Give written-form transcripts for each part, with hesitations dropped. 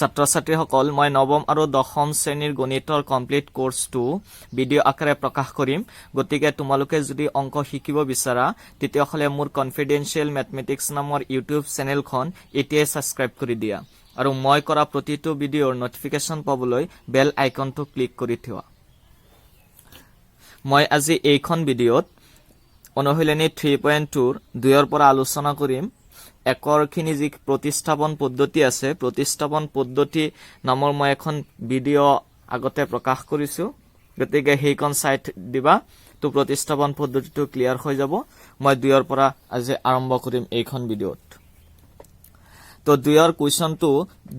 ছাত্ৰ ছাত্ৰীসকল মই নৱম আৰু দশম শ্ৰেণীৰ গণিতৰ কমপ্লিট কোৰ্সটো ভিডিঅ' আকাৰে প্ৰকাশ কৰিম গতিকে তোমালোকে যদি অংক শিকিব বিচাৰা তেতিয়াহলে মোৰ কনফিডেন্সিয়েল ম্যাথমেটিক্স নামৰ ইউটিউব চেনেলখন এতিয়াই সাবস্ক্ৰাইব কৰি দিয়া আৰু মই কৰা প্ৰতিটো ভিডিঅ'ৰ নটিফিকেশন পাবলৈ বেল আইকনটো ক্লিক কৰি থোৱা মই আজি এইখন ভিডিঅ'ত অনুশীলনী 3.2 2 পৰা আলোচনা কৰিম একৰখিনি যি প্ৰতিস্থাপন পদ্ধতি আছে প্ৰতিস্থাপন পদ্ধতি নামৰ মই এখন ভিডিঅ' আগতে প্ৰকাশ কৰিছো গতিকে হেইখন সাইট দিবা তো প্ৰতিস্থাপন পদ্ধতিটো ক্লিয়াৰ হৈ যাব মই 2 পৰা আজি আৰম্ভ কৰিম এইখন ভিডিঅ'ত তো 2 কোৱেশ্চনটো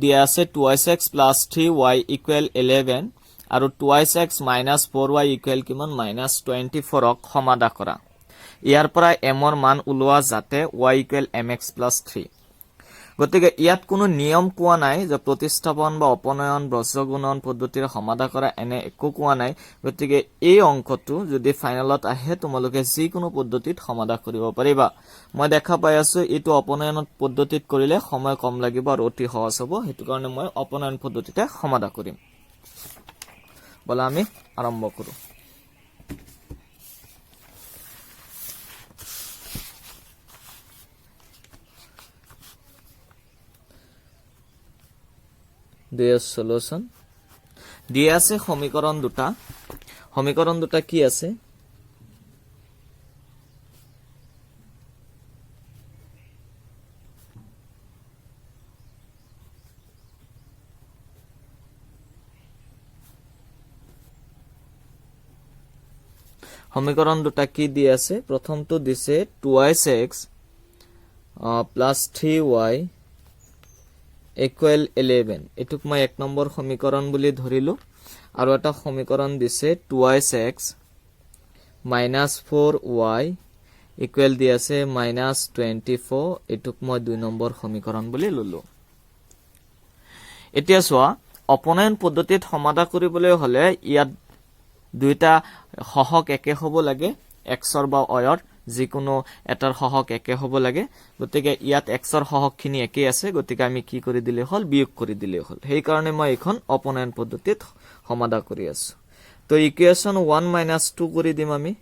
দিয়া আছে 2x + 3y = 11 আৰু 2x - 4y = কিমান -24 ক সমাধান কৰা ইয়াৰ পৰা m ৰ মান উলোৱা যাতে y = mx + 3 গতিকে ইয়াত কোনো নিয়ম কোৱা নাই যে প্ৰতিস্থাপন বা অপনয়ন বজ্ৰগুণন পদ্ধতিৰে সমাধান কৰা এনে একো কোৱা নাই গতিকে এই অংকটো যদি ফাইনালত আহে তোমালোকে যি কোনো পদ্ধতিত সমাধান কৰিব পাৰিবা মই দেখা পাই আছো এটো অপনয়ন পদ্ধতিত কৰিলে সময় কম লাগিব আৰু অতি সহজ হ'ব হেতু কাৰণে মই অপনয়ন পদ্ধতিতে সমাধান কৰিম বলা আমি আৰম্ভ কৰো Their solution দিয়া আছে সমীকৰণ দুটা কি আছে সমীকৰণ দুটা কি দিয়া আছে প্ৰথমটো দিছে 2x + 3y equal 11 এটুক মই এক নম্বৰ সমীকৰণ বুলি ধৰিলো আৰু এটা সমীকৰণ দিছে 2x - 4y equal দি আছে -24 এটুক মই দুই নম্বৰ সমীকৰণ বুলি ললো এতিয়া চোৱা অপনয়ন পদ্ধতিত সমাধান কৰিবলৈ হলে ইয়াত দুইটা সহগ একে হ'ব লাগে x ৰ বা y ৰ যিকোনো এটাৰ সহগ একে হ'ব লাগে গতিকে ইয়াত x ৰ সহগখিনি একে আছে গতিকে আমি কি কৰি দিলে হল বিয়োগ কৰি দিলে হল সেই কাৰণে মই এখন অপনয়ন পদ্ধতিত সমাধান কৰি আছো তো ইকুৱেচন 1 - 2 কৰি দিম আমি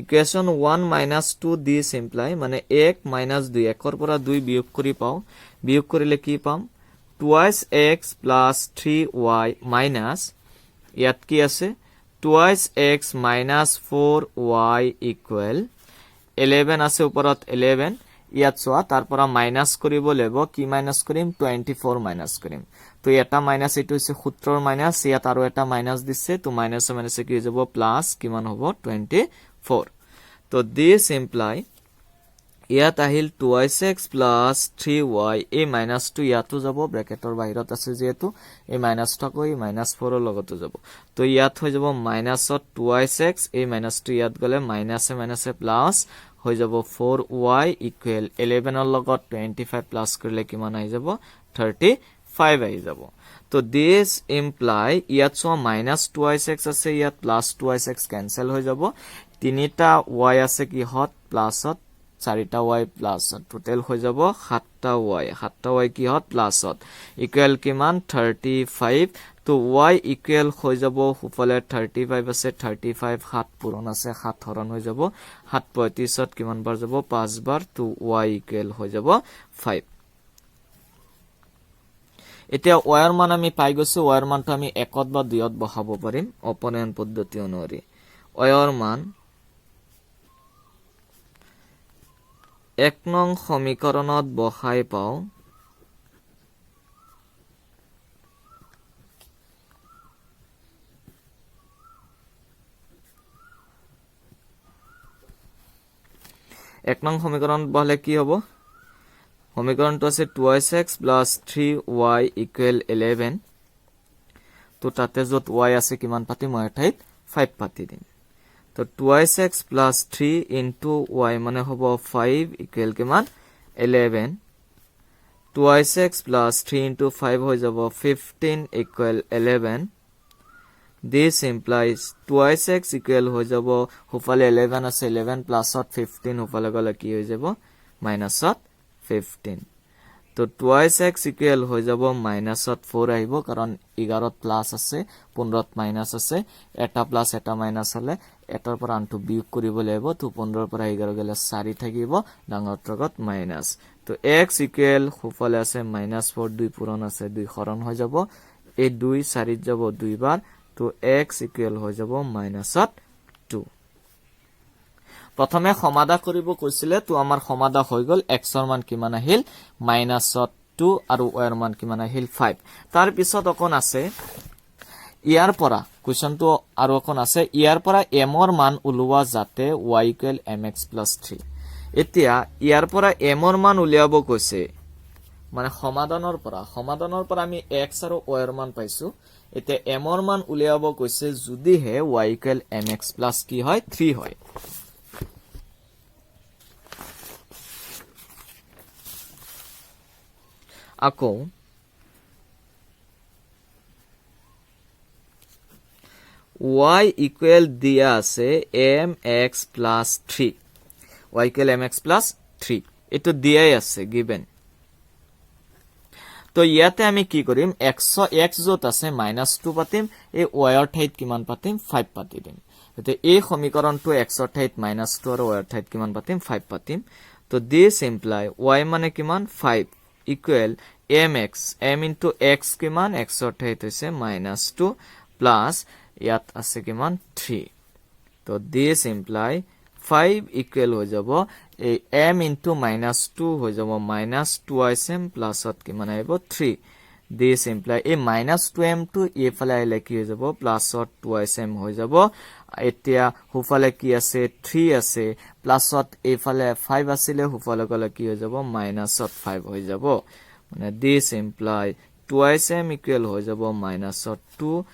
ইকুৱেচন 1 - 2 দি সিম্পলাই মানে 1 - 2 1 ৰ পৰা 2 বিয়োগ কৰি পাও বিয়োগ কৰিলে কি পাম 2x + 3y মাইনাস ইয়াত কি আছে 2x - 4y equal 11 আছে ওপৰত 11 ইয়াত চোৱা তাৰ পৰা মাইনাস কৰিব লাগিব কি মাইনাস কৰিম 24 মাইনাস কৰিম তো এটা মাইনাস এটো হৈছে সূত্ৰৰ মাইনাস ইয়াত আৰু এটা মাইনাস দিছে তো মাইনাস মাইনাস কি হৈ যাব প্লাস কিমান হ'ব 24 তো দিস ইমপ্লাই ইয়াত আহিল 2x + 3y এই মাইনাসটো ইয়াতো যাব ব্ৰ্যাকেটৰ বাহিৰত আছে যেহেতু এই মাইনাসটো কৈ -4 ৰ লগতো যাব তো ইয়াত হৈ যাব মাইনাসত 2x এই মাইনাসটো ইয়াত গলে মাইনাসে মাইনাসে প্লাস হৈ যাব 4y equal 11 ৰ লগত 25 প্লাস কৰিলে কিমান আহি যাব 35 আহি যাব তো দিস ইমপ্লাই ইয়াত সো -2x আছে ইয়াত +2x ক্যান্সেল হৈ যাব তিনিটা y আছে কি হট প্লাসত 4টা y প্লাসত টোটাল হৈ যাব 7টা y কি হট প্লাসত ইকুয়াল কিমান 35 তো y ইকুয়াল হৈ যাব হুফালে 35 আছে 35 7 পূৰণ আছে 7 হৰণ হৈ যাব 7 35ত কিমান বাৰ যাব 5 বাৰ তো y ইকুয়াল হৈ যাব 5 এতিয়া y ৰ মান আমি পাই গৈছো y ৰ মানটো আমি 1 বা 2 ত বহাব পাৰিম অপনয়ন পদ্ধতি অনুসৰি y ৰ মান 1 নং সমীকৰণত বহাই পাও এক নং সমীকৰণ বহালে কি হ'ব সমীকৰণটো আছে 2x + 3y = 11 তো তাতে যত y আছে কিমান পাতি মই ঠাইত 5 পাতি দিম তো 2x + 3 * y মানে হ'ব 5 = কিমান 11 2x + 3 * 5 হৈ যাব 15 = 11 This implies 2x equal হৈ যাব হুফালে 11 আছে 11 প্লাসত 15 হুফালে গলে কি হৈ যাব মাইনাসত 15 তো 2x ইকুৱেল হৈ যাব মাইনাছত 4 আহিব কাৰণ 11ত প্লাস আছে 15ত মাইনাস আছে এটা প্লাস এটা মাইনাস হলে এটাৰ পৰা আনটো বিয়োগ কৰিব লাগিব তো 15ৰ পৰা 11 গলে 4 থাকিব ডাঙৰ লগত মাইনাস তো x ইকুৱেল সোফালে আছে -4 2 পূৰণ আছে 2 হৰণ হৈ যাব এই 2 4 যাব 2 বাৰ তো x ইকুৱেল হৈ যাব -2 প্ৰথমে সমাধা কৰিব কৈছিলে তো আমাৰ সমাধা হৈ গল x ৰ মান কিমান আহিল -2 আৰু y ৰ মান কিমান আহিল 5 তাৰ পিছত অকন আছে ইয়াৰ পৰা কোৱেশ্চনটো আৰু অকন আছে ইয়াৰ পৰা m ৰ মান উলোৱা যাতে y = mx + 3 এতিয়া ইয়াৰ পৰা m ৰ মান উলিয়াব কৈছে মানে সমাধানৰ পৰা আমি x আৰু y ৰ মান পাইছো এতিয়া m ৰ মান উলিয়াব কৈছে যদিহে y = mx + কি হয় 3 হয় আকৌ y ইকুৱেল দিয়া আছে mx + 3 y = mx + 3 এটো দিয়াই আছে গিভেন তো ইয়াতে আমি কি কৰিম x যত আছে -2 পাতিম এই y ৰ ঠাইত কিমান পাতিম 5 পাতি দিম এতে এই সমীকৰণটো x ৰ ঠাইত -2 আৰু y ৰ ঠাইত কিমান পাতিম 5 পাতিম তো দিস ইমপ্লাই y মানে কিমান 5 equal mx m into x কিমান x ৰ ঠাইত হৈছে -2 প্লাস ইয়াত আছে কিমান 3 তো দিস ইমপ্লাই 5 ইকুৱেল হৈ যাব এই m into -2 হৈ যাব -2m প্লাসত কিমান আহিব 3 দিস ইমপ্লাই এই -2m টো এফালে আহিলে কি হৈ যাব প্লাসত 2m হৈ যাব এতিয়া হুফালে কি আছে 3 আছে প্লাসত এফালে 5 আছিল হুফালে গলে কি হৈ যাব মাইনাসত 5 হৈ যাব মানে দিস ইমপ্লাই 2m ইকুৱেল হৈ যাব -2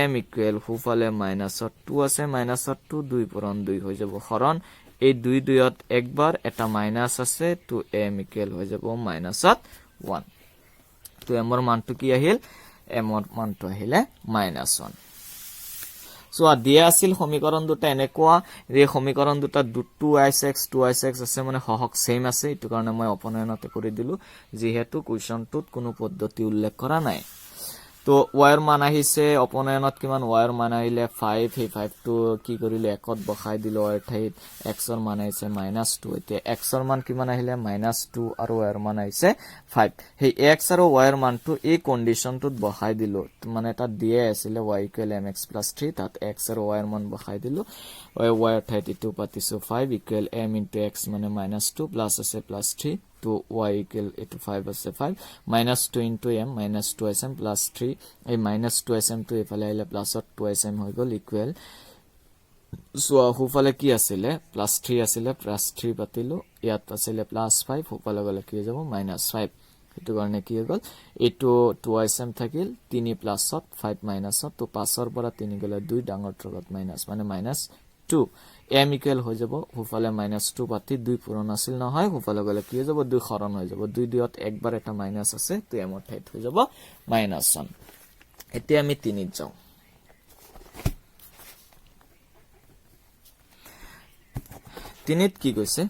m ইকুৱেল হুফালে -2 আছে -2 2 পূৰণ 2 হৈ যাব হৰণ এই 2 2ত একবাৰ এটা মাইনাস আছে তো m ইকুৱেল হৈ যাব -1 তো m ৰ মানটো কি আহিল m ৰ মানটো আহিলে -1 সো দিয়া আছিল সমীকৰণ দুটা এনেকুৱা এই সমীকৰণ দুটা 2x আছে মানে সহগ সেম আছে এটো কাৰণে মই অপনয়নতে কৰি দিলো যেহেতু কোৱেশ্চনটোত কোনো পদ্ধতি উল্লেখ কৰা নাই তো y ৰ মান আহিছে অপনয়নত কিমান y ৰ মান আহিলে 5 এই 5 টো কি কৰিলে একত বহাই দিলো y ঠাইত x ৰ মান আহিছে -2 এতিয়া x ৰ মান কিমান আহিলে -2 আৰু y ৰ মান আহিছে 5 সেই x আৰু y ৰ মানটো এই কন্ডিশনটোত বহাই দিলো মানে এটা দিয়ে আছিল y = mx + 3 তাত x আৰু y ৰ মান বহাই দিলো y ৰ ঠাইত ইটো পাতিছো 5 = m * x মানে -2 প্লাস আছে +3 to y equal to 5 আছে 5 -2 into m -2sm plus 3 এই -2sm to এফালে আইলে প্লাসত 2sm হৈ গল ইকুৱেল সো হুফালে কি আছিল +3 আছিল +3 পাতিলো ইয়াত আছিল +5 হুফালে গলে কি হৈ যাব -5 এটো কাৰণে কি হৈ গল এটো 2sm থাকিল 3 প্লাসত 5 মাইনাসত তো 5 ৰ পৰা 3 গলে 2 ডাঙৰ লগত মাইনাস মানে -2 m ইকুৱেল হৈ যাব হুফালে -2 পাতি 2 পূৰণ আছিল নহয় হুফালে গলে কি হৈ যাব 2 হৰণ হৈ যাব 2 2ত একবাৰ এটা মাইনাস আছে তো m ৰ ঠাইত হৈ যাব -1 এতিয়া আমি 3 ত যাও 3 ত কি কৈছে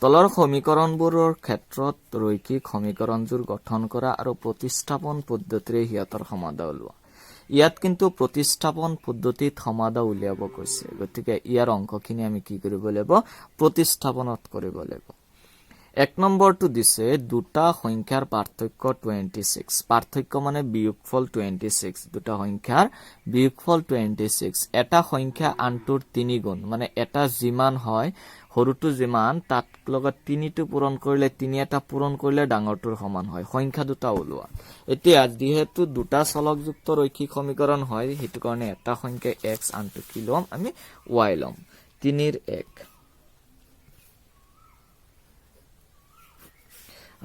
তলৰ সমীকৰণবোৰৰ ক্ষেত্ৰত ৰৈখিক সমীকৰণজোৰ গঠন কৰা আৰু প্ৰতিস্থাপন পদ্ধতিৰে হিয়াতৰ সমাধা উলিওৱা ইয়াত কিন্তু প্ৰতিস্থাপন পদ্ধতিত সমাধা উলিয়াব কৈছে গতিকে ইয়াৰ অংকখিনি আমি কি কৰিব লাগিব প্ৰতিস্থাপনত কৰিব লাগিব এক নম্বৰটো দিছে দুটা সংখ্যাৰ পাৰ্থক্য 26 পাৰ্থক্য মানে বিয়োগফল 26 দুটা সংখ্যাৰ বিয়োগফল 26 এটা সংখ্যা আনটোৰ 3 গুণ মানে এটা যিমান হয় হৰুটো যিমান তাত লগত 3 টো পূৰণ কৰিলে 3 এটা পূৰণ কৰিলে ডাঙৰটোৰ সমান হয় সংখ্যা দুটা ওলোৱা এতিয়া যেহেতু দুটা চলকযুক্ত ৰৈখিক সমীকৰণ হয় হেতু কাৰণে এটা সংখ্যা x আনটো কি লম আমি y লম 3 ৰ 1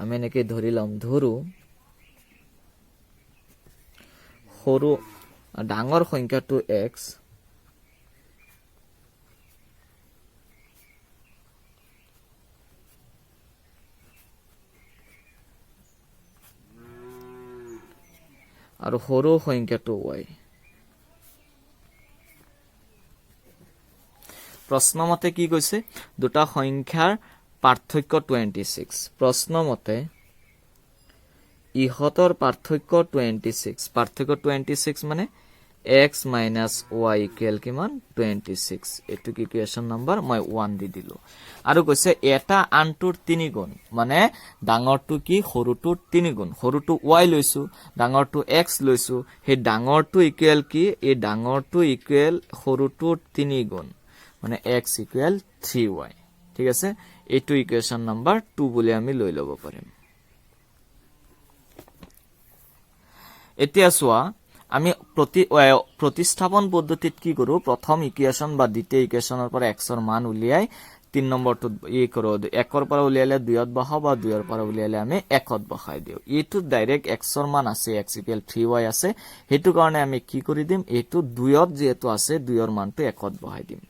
আমি এনেকে ধৰিলাম ধৰু হৰু ডাঙৰ সংখ্যাটো x আৰু হৰু সংখ্যাটো y প্ৰশ্নমতে কি কৈছে দুটা সংখ্যাৰ পাৰ্থক্য 26 প্ৰশ্ন মতে ইহতৰ পাৰ্থক্য 26 মানে x minus y equal কিমান 26 এটো কি ইকুৱেশ্যন নম্বৰ মই 1 দি দিলো আৰু কৈছে এটা আনটোৰ 3 গুণ মানে ডাঙৰটো কি সৰুটোৰ 3 গুণ সৰুটো y লৈছো ডাঙৰটো x লৈছো হে ডাঙৰটো ইকুৱেল কি এই ডাঙৰটো ইকুৱেল সৰুটোৰ 3 গুণ মানে x ইকুৱেল 3y ঠিক আছে এটো ইকুৱেশ্যন নম্বৰ 2 বুলি আমি লৈ লব পাৰিম এতিয়া চোৱা আমি প্ৰতিস্থাপন পদ্ধতিত কি কৰো প্ৰথম ইকুৱেশ্যন বা দ্বিতীয় ইকুৱেশ্যনৰ পৰা x ৰ মান উলিয়াই 3 নম্বৰটো ই কৰো 1 ৰ পৰা উলিয়ালে 2 ত বহাও বা 2 ৰ পৰা উলিয়ালে আমি 1 ত বহাই দিও এটো ডাইৰেক্ট x ৰ মান আছে x ইকুৱেল 3y আছে হেতু কাৰণে আমি কি কৰি দিম এটো 2 ত যেটো আছে 2 ৰ মানটো 1 ত বহাই দিম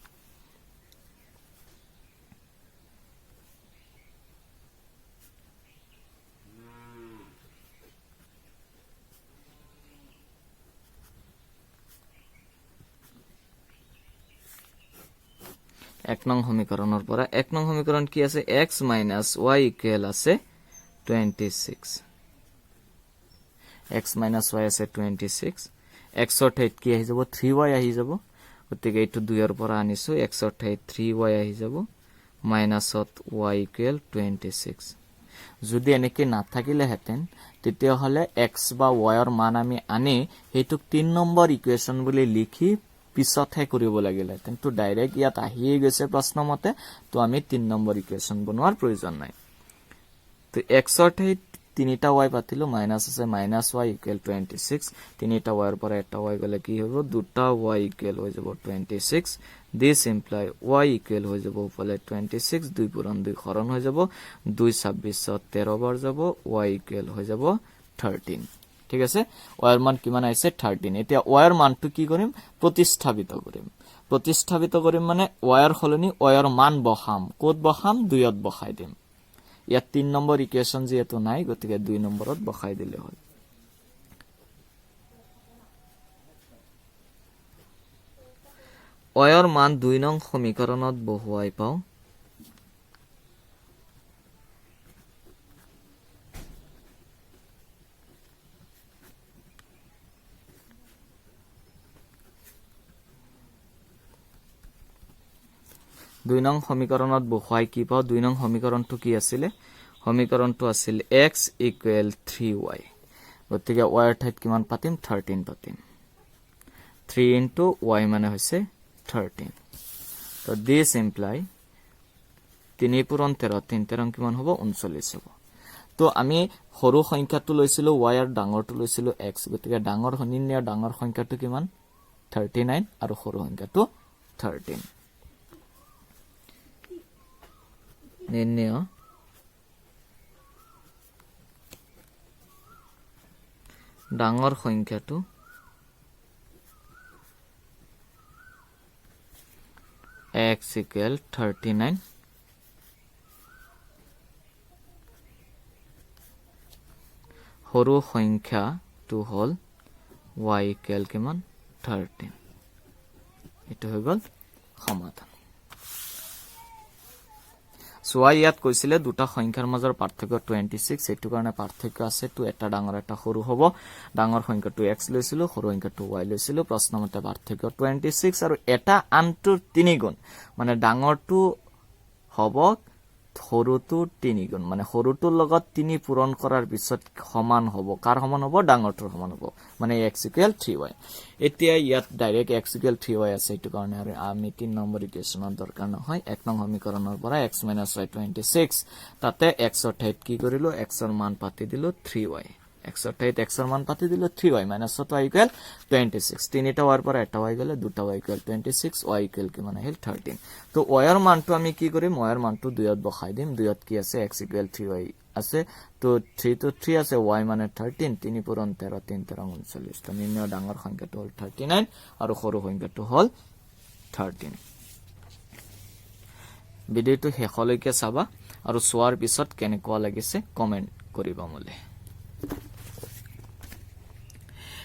এক নং সমীকৰণৰ পৰা এক নং সমীকৰণ কি আছে x minus y equal আছে 26 x minus y আছে 26 x ৰ ঠাইত কি আহি যাব 3y আহি যাব গতিকে এটো 2 ৰ পৰা আনিছো x ৰ ঠাইত 3y আহি যাব minus y equal 26 যদি এনেকে না থাকিলে হেতেন তেতিয়া হলে x বা y ৰ মান আমি আনি হেতুক 3 নম্বৰ ইকুৱেশ্যন বুলি লিখি পিছতহে কৰিব লাগিলে কিন্তু ডাইৰেক্ট ইয়াত আহিয়ে গৈছে প্ৰশ্ন মতে তো আমি 3 নম্বৰ ইকুৱেশ্যন বনোৱাৰ প্ৰয়োজন নাই তো x ৰ ঠাইত 3টা y পাতিলো মাইনাস আছে মাইনাস y ইকুৱেল 26 3টা y ৰ পৰা এটা y গলে কি হ'ব দুটা y ইকুৱেল হৈ যাব 26 দিস ইমপ্লাই y ইকুৱেল হৈ যাব ফলে 26 2 পূৰণ 2 হৰণ হৈ যাব 2 26 13 বাৰ যাব y ইকুৱেল হৈ যাব 13 ঠিক আছে y ৰ মান কিমান আছে 13 এতিয়া y ৰ মানটো কি কৰিম প্ৰতিস্থাপিত কৰিম মানে y ৰ হলনি y ৰ মান বহাম কোড বহাম 2 ত বহাই দিম ইয়াত 3 নম্বৰ ইকুৱেশ্যন যেটো নাই গতিকে 2 নম্বৰত বহাই দিলে হ'ল y ৰ মান 2 নং সমীকৰণত বহুৱাই পাও দুই নং সমীকৰণত বহুৱাই কি পাও 2 নং সমীকৰণটো কি আছিল সমীকৰণটো আছিল x equal 3y গতিকে y ৰ ঠাইত কিমান পাতিম 13 পাতিম 3 into y মানে হৈছে 13 তো দিস ইমপ্লাই 3 পূৰণ 13 3 13 কিমান হ'ব 39 হ'ব তো আমি সৰু সংখ্যাটো লৈছিলো y আৰু ডাঙৰটো লৈছিলো x গতিকে ডাঙৰ নিৰ্ণয় ডাঙৰ সংখ্যাটো কিমান 39 আৰু সৰু সংখ্যাটো 13 নিৰ্ণয় ডাঙৰ সংখ্যাটো x equal 39 সৰু সংখ্যাটো হল y equal কিমান 13 এটো হৈ গল সমাধান সোয়া ইয়াত কৈছিলে দুটা সংখ্যাৰ মাজৰ পাৰ্থক্য 26 এটো কাৰণে পাৰ্থক্য আছে তো এটা ডাঙৰ এটা সৰু হ'ব ডাঙৰ সংখ্যাটো x লৈছিলো সৰু সংখ্যাটো y লৈছিলো প্ৰশ্নমতে পাৰ্থক্য 26 আৰু এটা আনটোৰ 3 গুণ মানে ডাঙৰটো হ'ব সৰুটোৰ 3 গুণ মানে সৰুটোৰ লগত 3 পূৰণ কৰাৰ পিছত সমান হ'ব কাৰ সমান হ'ব ডাঙৰটোৰ সমান হ'ব মানে x equal 3y এতিয়া ইয়াত ডাইৰেক্ট x equal 3y আছে এটো কাৰণে আৰু আমি 3 নম্বৰ ইকুৱেশ্যনৰ দৰকাৰ নহয় 1 নং সমীকৰণৰ পৰা x - y 26 তাতে x ৰ ঠাইত কি কৰিলো x ৰ মান পাতি দিলো 3y x ৰ ঠাইত x ৰ মান পাতি দিলো 3y - y equal 26 তিনিটা y পৰা এটা y গলে দুটা y equal 26 y equal কিমান আহিল 13 তো y ৰ মানটো আমি কি কৰিম y ৰ মানটো 2 ত বহাই দিম 2 ত কি আছে x equal 3y আছে তো 3 তো 3 আছে y মানে 13 3 পূৰণ 13 3 13 39 তো নিৰ্ণয় ডাঙৰ সংখ্যাটো হল 39 আৰু সৰু সংখ্যাটো হল 13 ভিডিওটো শেষলৈকে চাবা আৰু সোৱাৰ পিছত কেনেকুৱা লাগিছে কমেন্ট কৰিবা মোলে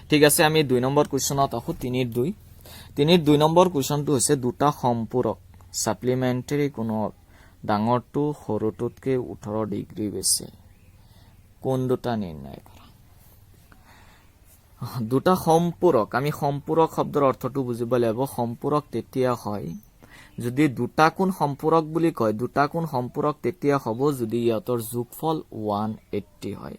ঠিক আছে আমি 2 নম্বৰ কোৱেশ্যনত আহো 3 2 নম্বৰ কোৱেশ্যনটো হৈছে দুটা সম্পূৰক সাপ্লিমেন্টাৰী কোণৰ ডাঙৰটো সৰুটোতকৈ 18 ডিগ্ৰী বেছি কোন দুটা নিৰ্ণয় কৰা দুটা সম্পূৰক আমি সম্পূৰক শব্দৰ অৰ্থটো বুজিব লাগিব সম্পূৰক তেতিয়া হয় যদি দুটা কোণ সম্পূৰক বুলি কয় দুটা কোণ সম্পূৰক তেতিয়া হ'ব যদি ইয়াতৰ যোগফল 180 হয়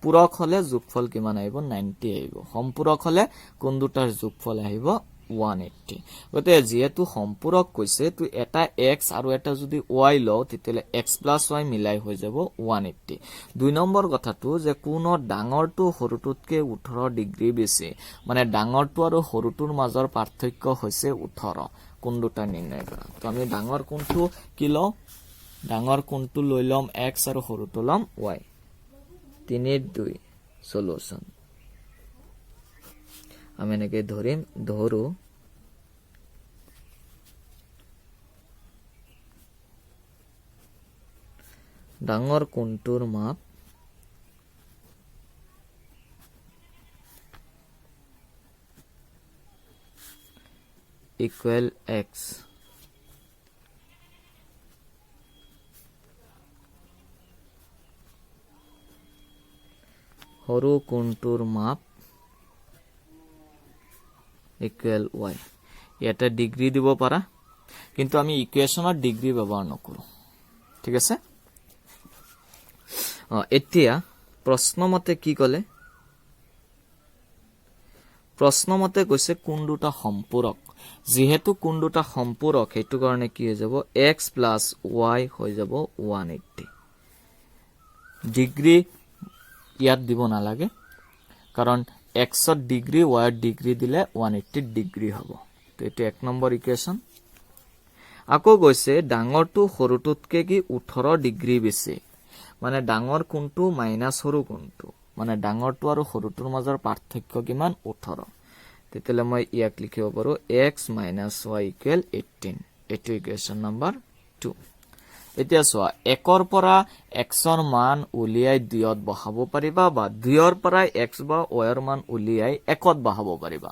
পূৰক হলে যোগফল কিমান আহিব 90 আহিব সম্পূৰক হলে কোন দুটাৰ যোগফল আহিব 180 গতে যেহেতু সম্পূৰক কৈছে তো এটা x আৰু এটা যদি y লও তেতিয়ালে x + y মিলাই হৈ যাব 180 দুই নম্বৰ কথাটো যে কোনৰ ডাঙৰটো সৰুটোতকে 18 ডিগ্ৰী বেছি মানে ডাঙৰটো আৰু সৰুটোৰ মাজৰ পাৰ্থক্য হৈছে 18 কোন দুটা নিৰ্ণয় কৰা তো আমি ডাঙৰ কোনটো কি লও ডাঙৰ কোনটো লৈ লম x আৰু সৰুটো লম y 3-2 সলিউশন আমি এনেকে ধৰিম ধৰো ডাঙৰ কোণটোৰ মাপ ইকুৱেল x সৰু কোণটোৰ মাপ ইকুৱেল y ইয়াতে ডিগ্ৰী দিব পাৰা কিন্তু আমি ইকুৱেশনৰ ডিগ্ৰী ব্যৱহাৰ নকৰো ঠিক আছে এতিয়া প্ৰশ্নমতে কি কলে প্ৰশ্নমতে কৈছে কোন দুটা সম্পূৰক যেহেতু কোন দুটা সম্পূৰক হেতু কাৰণে কি হৈ যাব x + y হৈ যাব 180 ডিগ্ৰী ইয়াত দিব নালাগে কাৰণ x ত ডিগ্ৰী y ত ডিগ্ৰী দিলে 180 ডিগ্ৰী হ'ব তো এটো এক নম্বৰ ইকুৱেশন আকৌ কৈছে ডাঙৰটো সৰুটোতকে কি 18 ডিগ্ৰী বেছি মানে ডাঙৰ কোনটো মাইনাস সৰু কোনটো মানে ডাঙৰটো আৰু সৰুটোৰ মাজৰ পাৰ্থক্য কিমান 18 তেতিয়ালে মই ইয়াক লিখিব পাৰো x - y = 18 এটো ইকুৱেশন নম্বৰ 2 এতিয়া সোৱা 1 ৰ পৰা x ৰ মান উলিয়াই 2 ত বহাব পাৰিবা বা 2 ৰ পৰা x বা y ৰ মান উলিয়াই 1 ত বহাব পাৰিবা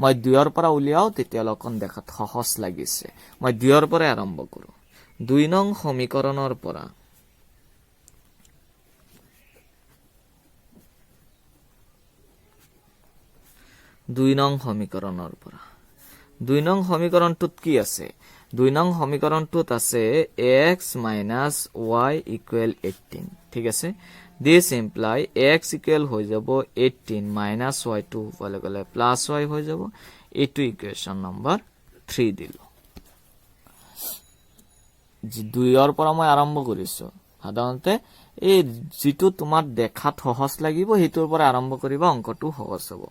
মই 2 ৰ পৰা উলিয়াও তেতিয়া লকন দেখাত সহজ লাগিছে মই 2 ৰ পৰা আৰম্ভ কৰো 2 নং সমীকৰণৰ পৰা 2 নং সমীকৰণৰ পৰা 2 নং সমীকৰণটোত কি আছে 2 নং সমীকৰণটোত আছে x - y = 18 ঠিক আছে this imply x = হৈ যাব 18 - y টো হলে গলে +y হৈ যাব এটো ইকুৱেশন নম্বৰ 3 দিলো 2 ৰ পৰা মই আৰম্ভ কৰিছো সাধাৰণতে এই যেটো তোমাৰ দেখাত সহজ লাগিব হেতুৰ পৰা আৰম্ভ কৰিবা অংকটো সহজ হ'ব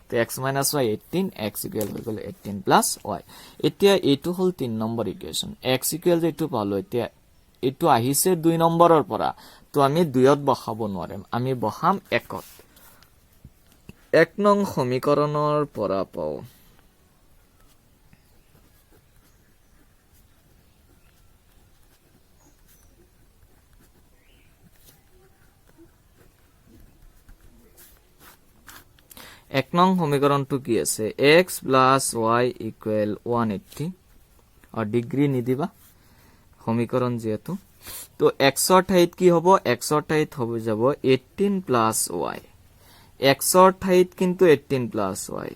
তো x - y 18 x = হৈ গল 18 + y এতিয়া এটো হল 3 নম্বৰ ইকুৱেশন x = যেটো পালো এতিয়া এটো আহিছে 2 নম্বৰৰ পৰা তো আমি 2 ত বহাব নোৱাৰিম আমি বহাম 1 ত 1 নং সমীকৰণৰ পৰা পাও এক নং সমীকৰণটো কি আছে x + y = 180 আৰু ডিগ্ৰী নিদিবা সমীকৰণ যেহেতু তো x ৰ ঠাইত কি হ'ব x ৰ ঠাইত হ'ব যাব 18 + y x ৰ ঠাইত কিন্তু 18 + y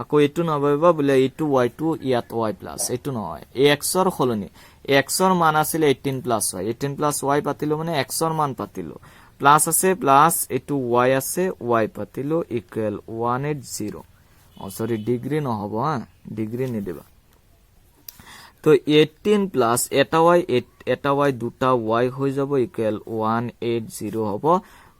আকৌ এটো নভাবিবা বলে এটো y টো ইয়াত y প্লাস এটো নহয় এই x ৰ খলনি x ৰ মান আছিল 18 + y 18 + y পাতিলো মানে x ৰ মান পাতিলো প্লাস আছে প্লাস এটো y আছে y পাতিলো ইকুৱেল 180 সৰি ডিগ্ৰী নহব ডিগ্ৰী নিদিবা তো 18 প্লাস এটা y দুটা y হৈ যাব ইকুৱেল 180 হ'ব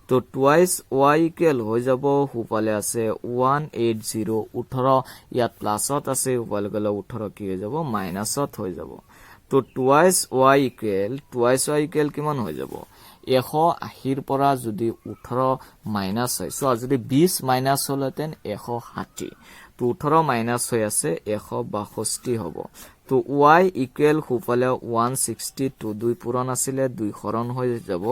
তো টুৱাইস y ইকুৱেল হৈ যাব হুপালে আছে 180 18 ইয়াত প্লাসত আছে হুপালে গলে 18 কি হৈ যাব মাইনাসত হৈ যাব তো টুৱাইস y ইকুৱেল কিমান হৈ যাব 180 পৰা যদি 18 মাইনাস হয় সো যদি 20 মাইনাস হলতেন 160 তো 18 মাইনাস হৈ আছে 162 হ'ব তো y ইকুৱেল হুপালে 160 তো 2 পূৰণ আছিলে 2 হৰণ হৈ যাব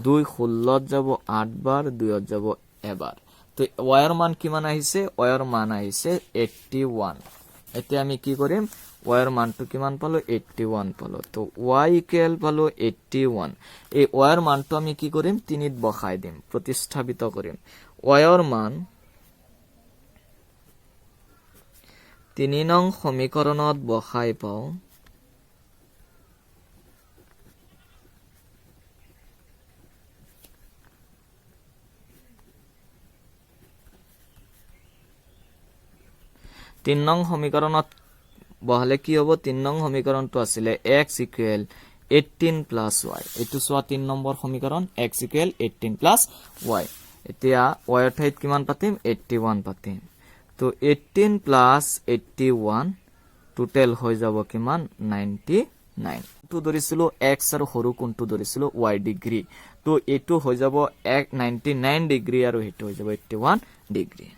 2 16 যাব 8 বাৰ 2 ত যাব এবাৰ তো y ৰ মান কিমান আহিছে y ৰ মান আহিছে 81 এতিয়া আমি কি কৰিম y ৰ মানটো কিমান পালো 81 পালো তো y ইকুৱেল পালো 81 এই y ৰ মানটো আমি কি কৰিম 3 ত বহাই দিম প্ৰতিস্থাপিত কৰিম y ৰ মান 3 নং সমীকৰণত বহাই পাও তিন নং সমীকৰণত বহালে কি হ'ব 3 নং সমীকৰণটো আছিলে x ইকুৱেল 18 প্লাস y এটো সোয়া 3 নম্বৰ সমীকৰণ x ইকুৱেল 18 প্লাস y এতিয়া y ৰ ঠাইত কিমান পাতিম 81 পাতিম তো 18 প্লাস 81 টোটাল হৈ যাব কিমান 99 তো ধৰিছিলো x আৰু সৰু কোণটো ধৰিছিলো y ডিগ্ৰী তো এটো হৈ যাব 99 ডিগ্ৰী আৰু হেটো হৈ যাব 81 ডিগ্ৰী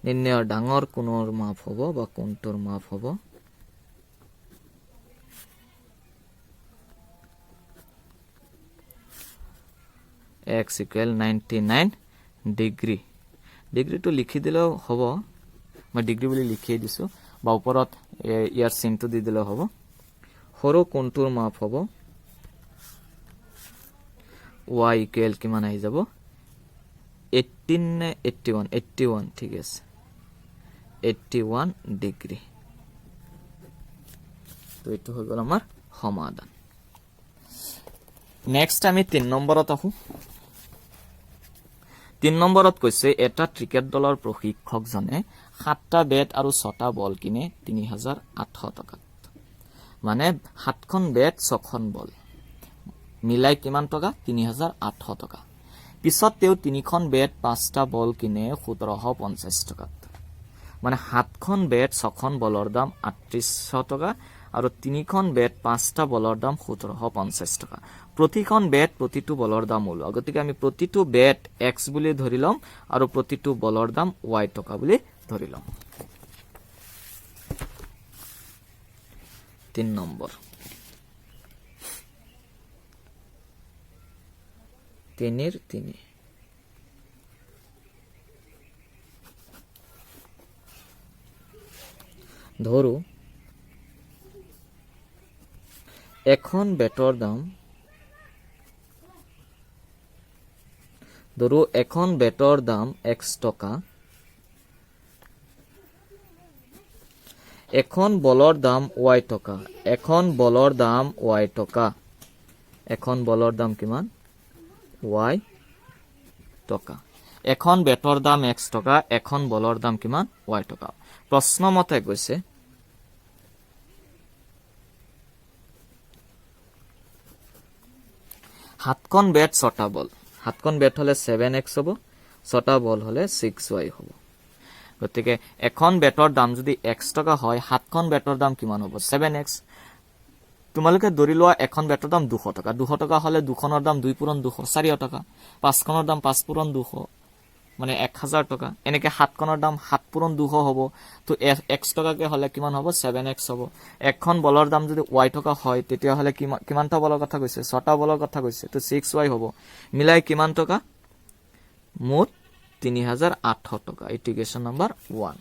নিৰ্ণয়ৰ ডাঙৰ কোণৰ মাপ হ'ব বা কোণটোৰ মাপ হ'ব x ইকুৱেল 99 ডিগ্ৰী ডিগ্ৰীটো লিখি দিলেও হ'ব মই ডিগ্ৰী বুলি লিখি দিছো বা ওপৰত ইয়াৰ চিনটো দি দিলেও হ'ব সৰু কোণটোৰ মাপ হ'ব y ইকুৱেল কিমান আহি যাব 18 81 ঠিক আছে 81 ডিগ্ৰী তো এটো হৈ গ'ল আমাৰ সমাধান নেক্সট আমি 3 নম্বৰত আহো 3 নম্বৰত কৈছে এটা ক্ৰিকেট দলৰ প্ৰশিক্ষকজনে 7টা বেট আৰু 6টা বল কিনে 3800 টকাত মানে 7খন বেট 6খন বল মিলাই কিমান টকা 3800 টকা পিছত তেও 3খন বেট 5টা বল কিনে 1750 টকাত মানে 7খন বেট 6খন বলৰ দাম 3800 টকা আৰু 3খন বেট 5টা বলৰ দাম 1750 টকা প্ৰতিখন বেট প্ৰতিটো বলৰ দাম ওলো গতিকে আমি প্ৰতিটো বেট x বুলি ধৰি লম আৰু প্ৰতিটো বলৰ দাম y টকা বুলি ধৰি লম 3 নম্বৰ 3 ধৰো এখন বেটৰ দাম x টকা এখন বলৰ দাম y টকা এখন বলৰ দাম y টকা এখন বলৰ দাম কিমান y টকা এখন বেটৰ দাম x টকা এখন বলৰ দাম কিমান y টকা প্ৰশ্ন মতে কৈছে 7খন বেট 6টা বল 7খন বেট হলে 7x হ'ব 6টা বল হলে 6y হ'ব গতিকে এখন বেটৰ দাম যদি x টকা হয় 7খন বেটৰ দাম কিমান হ'ব 7x তোমালোকে ধৰি লোৱা এখন বেটৰ দাম 200 টকা 200 টকা হলে দুখনৰ দাম 2 পূৰণ 200 400 টকা 5খনৰ দাম 5 পূৰণ 200 মানে 1000 টকা এনেকে 7খনৰ দাম 7 পূৰণ 200 হ'ব তো x টকাকে হলে কিমান হ'ব 7x হ'ব এখন বলৰ দাম যদি y টকা হয় তেতিয়া হলে কিমানটা বলৰ কথা কৈছে 6টা বলৰ কথা কৈছে তো 6y হ'ব মিলাই কিমান টকা মুঠ 3800 টকা ইকুৱেশ্যন নম্বৰ 1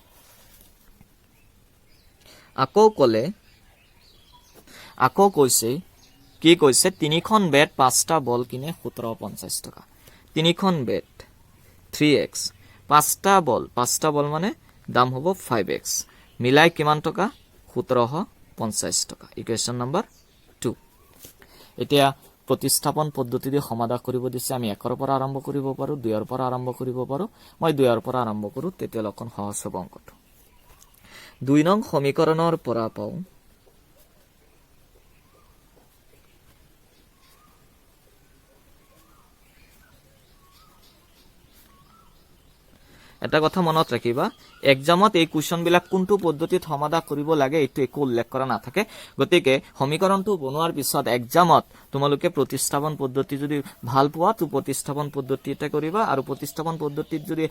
আকৌ কৈছে কি কৈছে 3খন বেট 5টা বল কিনে 1750 টকা 3খন বেট 3x 5টা বল মানে দাম হ'ব 5x মিলাই কিমান টকা 1750 টকা ইকুৱেশ্যন নম্বৰ 2 এতিয়া প্ৰতিস্থাপন পদ্ধতি দি সমাধান কৰিব দিছে আমি 1 ৰ পৰা আৰম্ভ কৰিব পাৰো 2 ৰ পৰা আৰম্ভ কৰিব পাৰো মই 2 ৰ পৰা আৰম্ভ কৰো তেতিয়া লক্ষণ সহজ হ'ব অংকটো 2 নং সমীকৰণৰ পৰা পাও এটা কথা মনত ৰাখিবা এক্সামত এই কোৱেশ্চন বিলাক কোনটো পদ্ধতিত সমাধান কৰিব লাগে এটো একো উল্লেখ কৰা নাথাকে গতিকে সমীকৰণটো বনোৱাৰ পিছত এক্সামত তোমালোকে প্ৰতিস্থাপন পদ্ধতি যদি ভাল পোৱা তো প্ৰতিস্থাপন পদ্ধতিতে কৰিবা আৰু প্ৰতিস্থাপন পদ্ধতিত যদি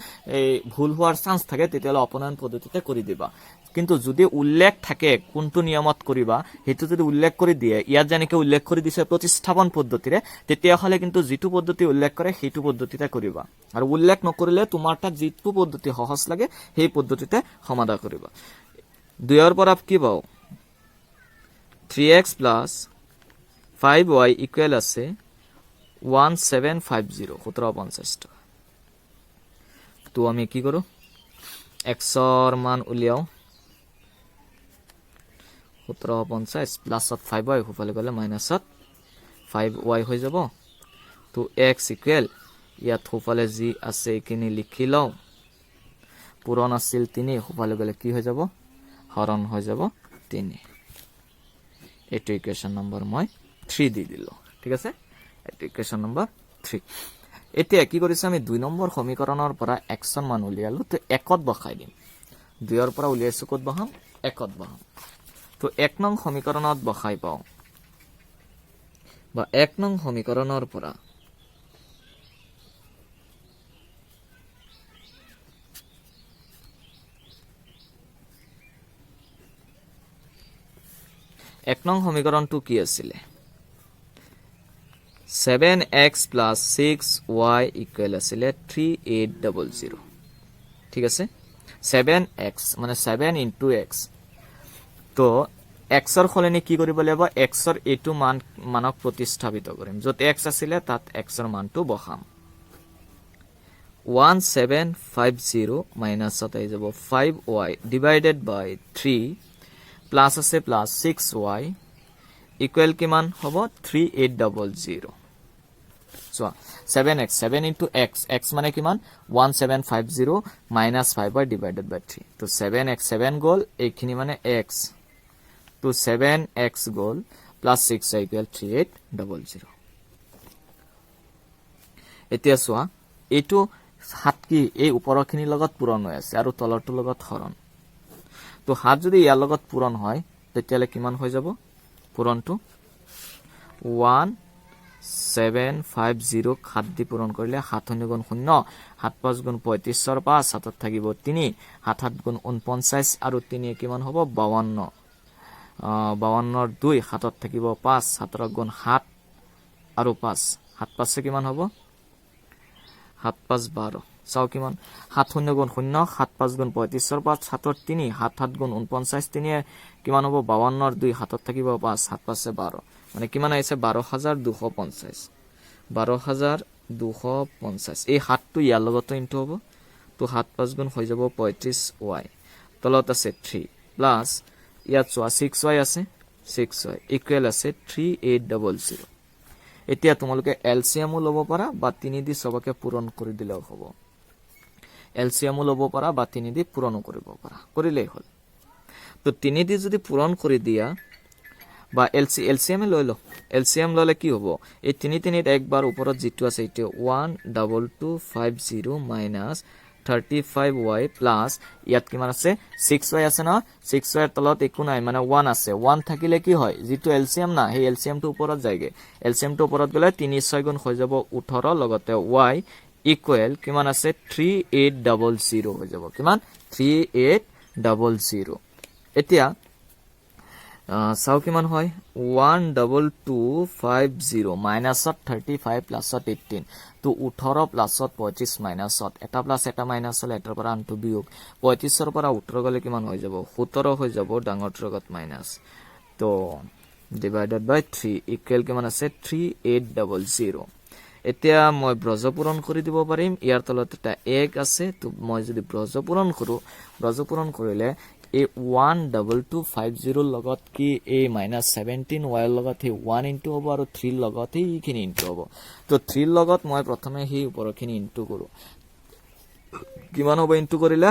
ভুল হোৱাৰ চান্স থাকে তেতিয়া অপনয়ন পদ্ধতিতে কৰি দিবা কিন্তু যদি উল্লেখ থাকে কোনটো নিয়মত কৰিবা হেতু যদি উল্লেখ কৰি দিয়ে ইয়াত যেনেকৈ উল্লেখ কৰি দিছে প্ৰতিস্থাপন পদ্ধতিৰে তেতিয়া হলে কিন্তু যেটো পদ্ধতি উল্লেখ কৰে হেতু পদ্ধতিতে কৰিবা আৰু উল্লেখ নকৰিলে তোমাৰ তাত যেটো পদ্ধতি সহজ লাগে সেই পদ্ধতিতে সমাধান কৰিবা 2 ৰ পৰা কি পাও 3x + 5y ইকুৱেল আছে 1750 1750 টকা তো আমি কি কৰো x ৰ মান উলিয়াও 1750 প্লাসত 5y হফালে গলে মাইনাসত 5y হৈ যাব তো x ইকুৱেল ইয়াত হফালে যি আছে কিনি লিখি লও পুৰণ আছিল 3 হফালে গলে কি হৈ যাব হৰণ হৈ যাব 3 এটো ইকুৱেশ্যন নম্বৰ মই 3 দি দিলো ঠিক আছে এটো ইকুৱেশ্যন নম্বৰ 3 এতিয়া কি কৰিছে আমি 2 নম্বৰ সমীকৰণৰ পৰা x ৰ মান উলিয়ালো তো 1ত বহাই দিম 2 ৰ পৰা উলিয়াইছো কত বহাম 1ত বহাম তো 1 নং সমীকৰণত বহাই পাও বা 1 নং সমীকৰণৰ পৰা এক নং সমীকৰণটো কি আছিল 7x + 6y ইকুৱেল আছিল 3800 ঠিক আছে 7x মানে 7 * x তো x ৰ খলনি কি কৰিব লাগিব x ৰ এটো মানক প্ৰতিস্থাপিত কৰিম যত x আছিল তাত x ৰ মানটো বহাম 1750 মাইনাসত আই যাব 5y ডিভাইডেড বাই 3 প্লাস আছে প্লাস 6y ইকুৱেল কিমান হ'ব 3800 সো 7x 7 * x x মানে কিমান 1750 minus 5y divided by 3 তো 7x 7 গল এইখিনি মানে x তো 7x গল plus 6y equal 3800 এতিয়া সোয়া এটো হাত কি এই উপৰখিনি লগত পূৰণ হৈ আছে আৰু তলৰটো লগত হৰণ তো হাত যদি ইয়াৰ লগত পূৰণ হয় তেতিয়ালে কিমান হৈ যাব পূৰণটো 1750 খাত দি পূৰণ কৰিলে 7 গুণ 0 7 5 গুণ 35 ৰ 5 7 থাকিব 3 7 7 গুণ 49 আৰু 3 কিমান হ'ব 52 52 ৰ 2 7 থাকিব 5 17 গুণ 7 আৰু 5 7 5 কিমান হ'ব 7 5 12 চাও কিমান 7 0 গুণ 0 7 5 গুণ 35 ৰ 5 7 3 7 7 গুণ 49 3 কিমান হ'ব 52 ৰ 2 7 থাকিব 5 7 5 12 মানে কিমান আইছে 12250 12250 এই হাতটো ইয়াৰ লগত ইনটু হ'ব তো 7 5 গুণ হৈ যাব 35y তলত আছে 3 প্লাস ইয়াত 6y আছে 6y ইকুৱেল আছে 3800 এতিয়া তোমালোকে এলসিএম লব পাৰা বা 3 দি সবকে পূৰণ কৰি দিলেও হ'ব এলসিএম লব পাৰা বা 3 দি পূৰণ কৰিব পাৰা কৰিলেই হল তো 3 দি যদি পূৰণ কৰি দিয়া বা এলসিএম লৈ লো এলসিএম ললে কি হ'ব এই 3 3 একবাৰ ওপৰত যেটো আছে এটো 12250 minus 35y plus ইয়াত কিমান আছে 6y আছে না 6y এর তলত একো নাই মানে 1 আছে 1 থাকিলে কি হয় যেটো এলসিএম না সেই এলসিএম টো ওপৰত যায়গে এলসিএম টো ওপৰত গলে 3 6 গুণ হৈ যাব 18 লগতে y ইকুৱেল কিমান আছে 3800 হৈ যাব কিমান 3800 এতিয়া সাও কিমান হয় 12250 মাইনাসত 35 প্লাসত 18 তো 18 প্লাসত 25 মাইনাসত এটা প্লাস এটা মাইনাস হলে এটাৰ পৰা আনটো বিয়োগ 25 ৰ পৰা 18 গলে কিমান হৈ যাব 17 হৈ যাব ডাঙৰটোৰ লগত মাইনাস তো ডিভাইডেড বাই 3 ইকুৱেল কিমান আছে 3800 এতিয়া মই ব্ৰজ পূৰণ কৰি দিব পাৰিম ইয়াৰ তলত এটা 1 আছে তো মই যদি ব্ৰজ পূৰণ কৰিলে এই 12250 লগত কি এই -17y লগত হে 1 ইনটু হ'ব আৰু 3 লগত হে ইখিনি ইনটু হ'ব তো 3 লগত মই প্ৰথমে হি ওপৰখিনি ইনটু কৰো কিমান হ'ব ইনটু কৰিলে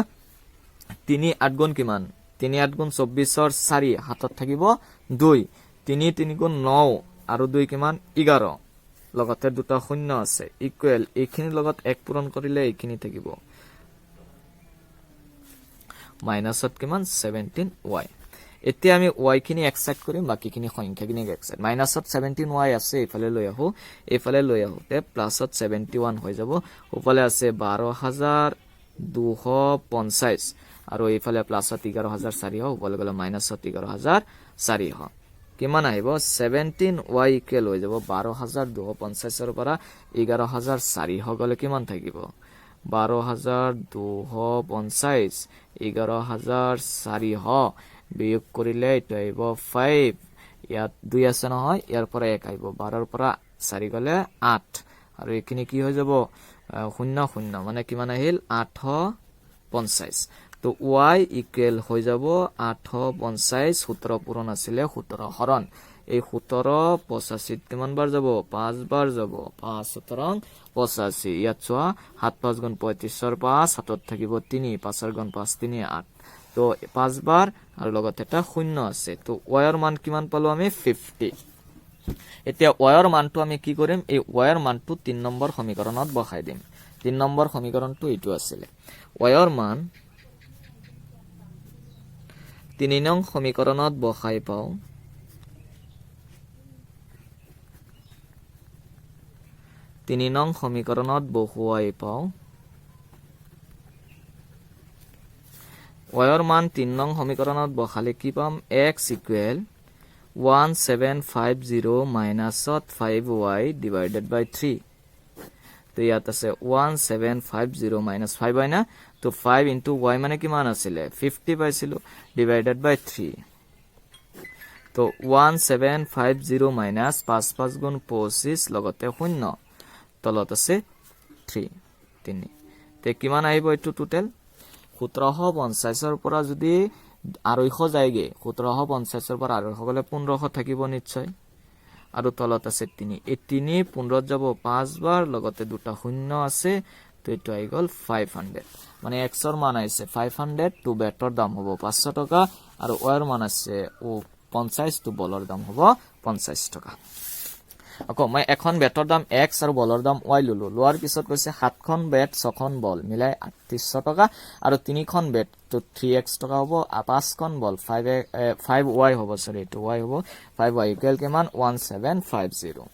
3 8 গুণ কিমান 3 8 গুণ 24 ৰ 4 হাতত থাকিব 2 3 3 গুণ 9 আৰু 2 কিমান 11 লগতে দুটা শূন্য আছে ইকুৱেল এইখিনি লগত 1 পূৰণ কৰিলে এইখিনি থাকিব মাইনাসত কিমান 17y এতিয়া আমি y খিনি এক সাইড কৰিম বাকি খিনি সংখ্যা খিনি এক সাইড মাইনাসত 17y আছে এফালে লৈ আহো তে প্লাসত 71 হৈ যাব ওপলে আছে 12250 আৰু এইফালে প্লাছত 11,400 ওপৰলৈ গ'লে মাইনাছত 11,400 কিমান আহিব 17y ইকুৱেল হৈ যাব 12,250 পৰা 11,400 গ'লে কিমান থাকিব 12,250 11,400 বিয়োগ কৰিলে এইটো আহিব 5 ইয়াত 2 আছে নহয় ইয়াৰ পৰা 1 আহিব 12ৰ পৰা 4 গ'লে 8 আৰু এইখিনি কি হৈ যাব 0 0 মানে কিমান আহিল 850 তো y ইকুৱেল হৈ যাব 850 17 পূৰণ আছিলে 17 হৰণ এই 17 85 কিমান বাৰ যাব 5 বাৰ যাব 5 17 85 ইয়াত চোৱা 7 5 গুণ 35ৰ 5 7ত থাকিব 3 5ৰ গুণ 5 3 8 তো 5 বাৰ আৰু লগতে এটা 0 আছে তো y ৰ মান কিমান পালো আমি 50 এতিয়া y ৰ মানটো আমি কি কৰিম এই y ৰ মানটো 3 নম্বৰ সমীকৰণত বহাই দিম 3 নম্বৰ সমীকৰণটো এইটো আছিল y ৰ মান 3 নং সমীকৰণত বহাই পাও 3 নং সমীকৰণত বহুৱাই পাও y ৰ মান 3 নং সমীকৰণত বহালে কি পাম x ইকুৱেল 1750 মাইনাছত 5y ডিভাইডেড বাই 3 তো ইয়াত আছে 1750 মাইনাস 5 হয় না তো 5 ইনটু y মানে কিমান আছিল 50 পাইছিল ডিভাইডেড বাই 3 তো 1750 মাইনাস 5 5 গুণ 25 লগতে 0 তলত আছে 3 তে কিমান আহিব এটো টোটাল 1750 ৰ পৰা যদি 250 যায়গে 1750 ৰ পৰা 250 গলে 1500 থাকিব নিশ্চয় আৰু তলত আছে 3 এই 3 15 যাব 5 বাৰ লগতে দুটা 0 আছে তো এটো আই গল 500 মানে x ৰ মান আছে 500 টু বেটৰ দাম হ'ব 500 টকা আৰু y ৰ মান আছে 50 টু বলৰ দাম হ'ব 50 টকা আকৌ মই এখন বেটৰ দাম x আৰু বলৰ দাম y ললো লোৱাৰ পিছত কৈছে 7খন বেট 6খন বল মিলাই 3800 টকা আৰু 3খন বেট তো 3x টকা হ'ব 5খন বল 5y হ'ব সৰি এটো y হ'ব 5y ইকুৱেল কিমান 1750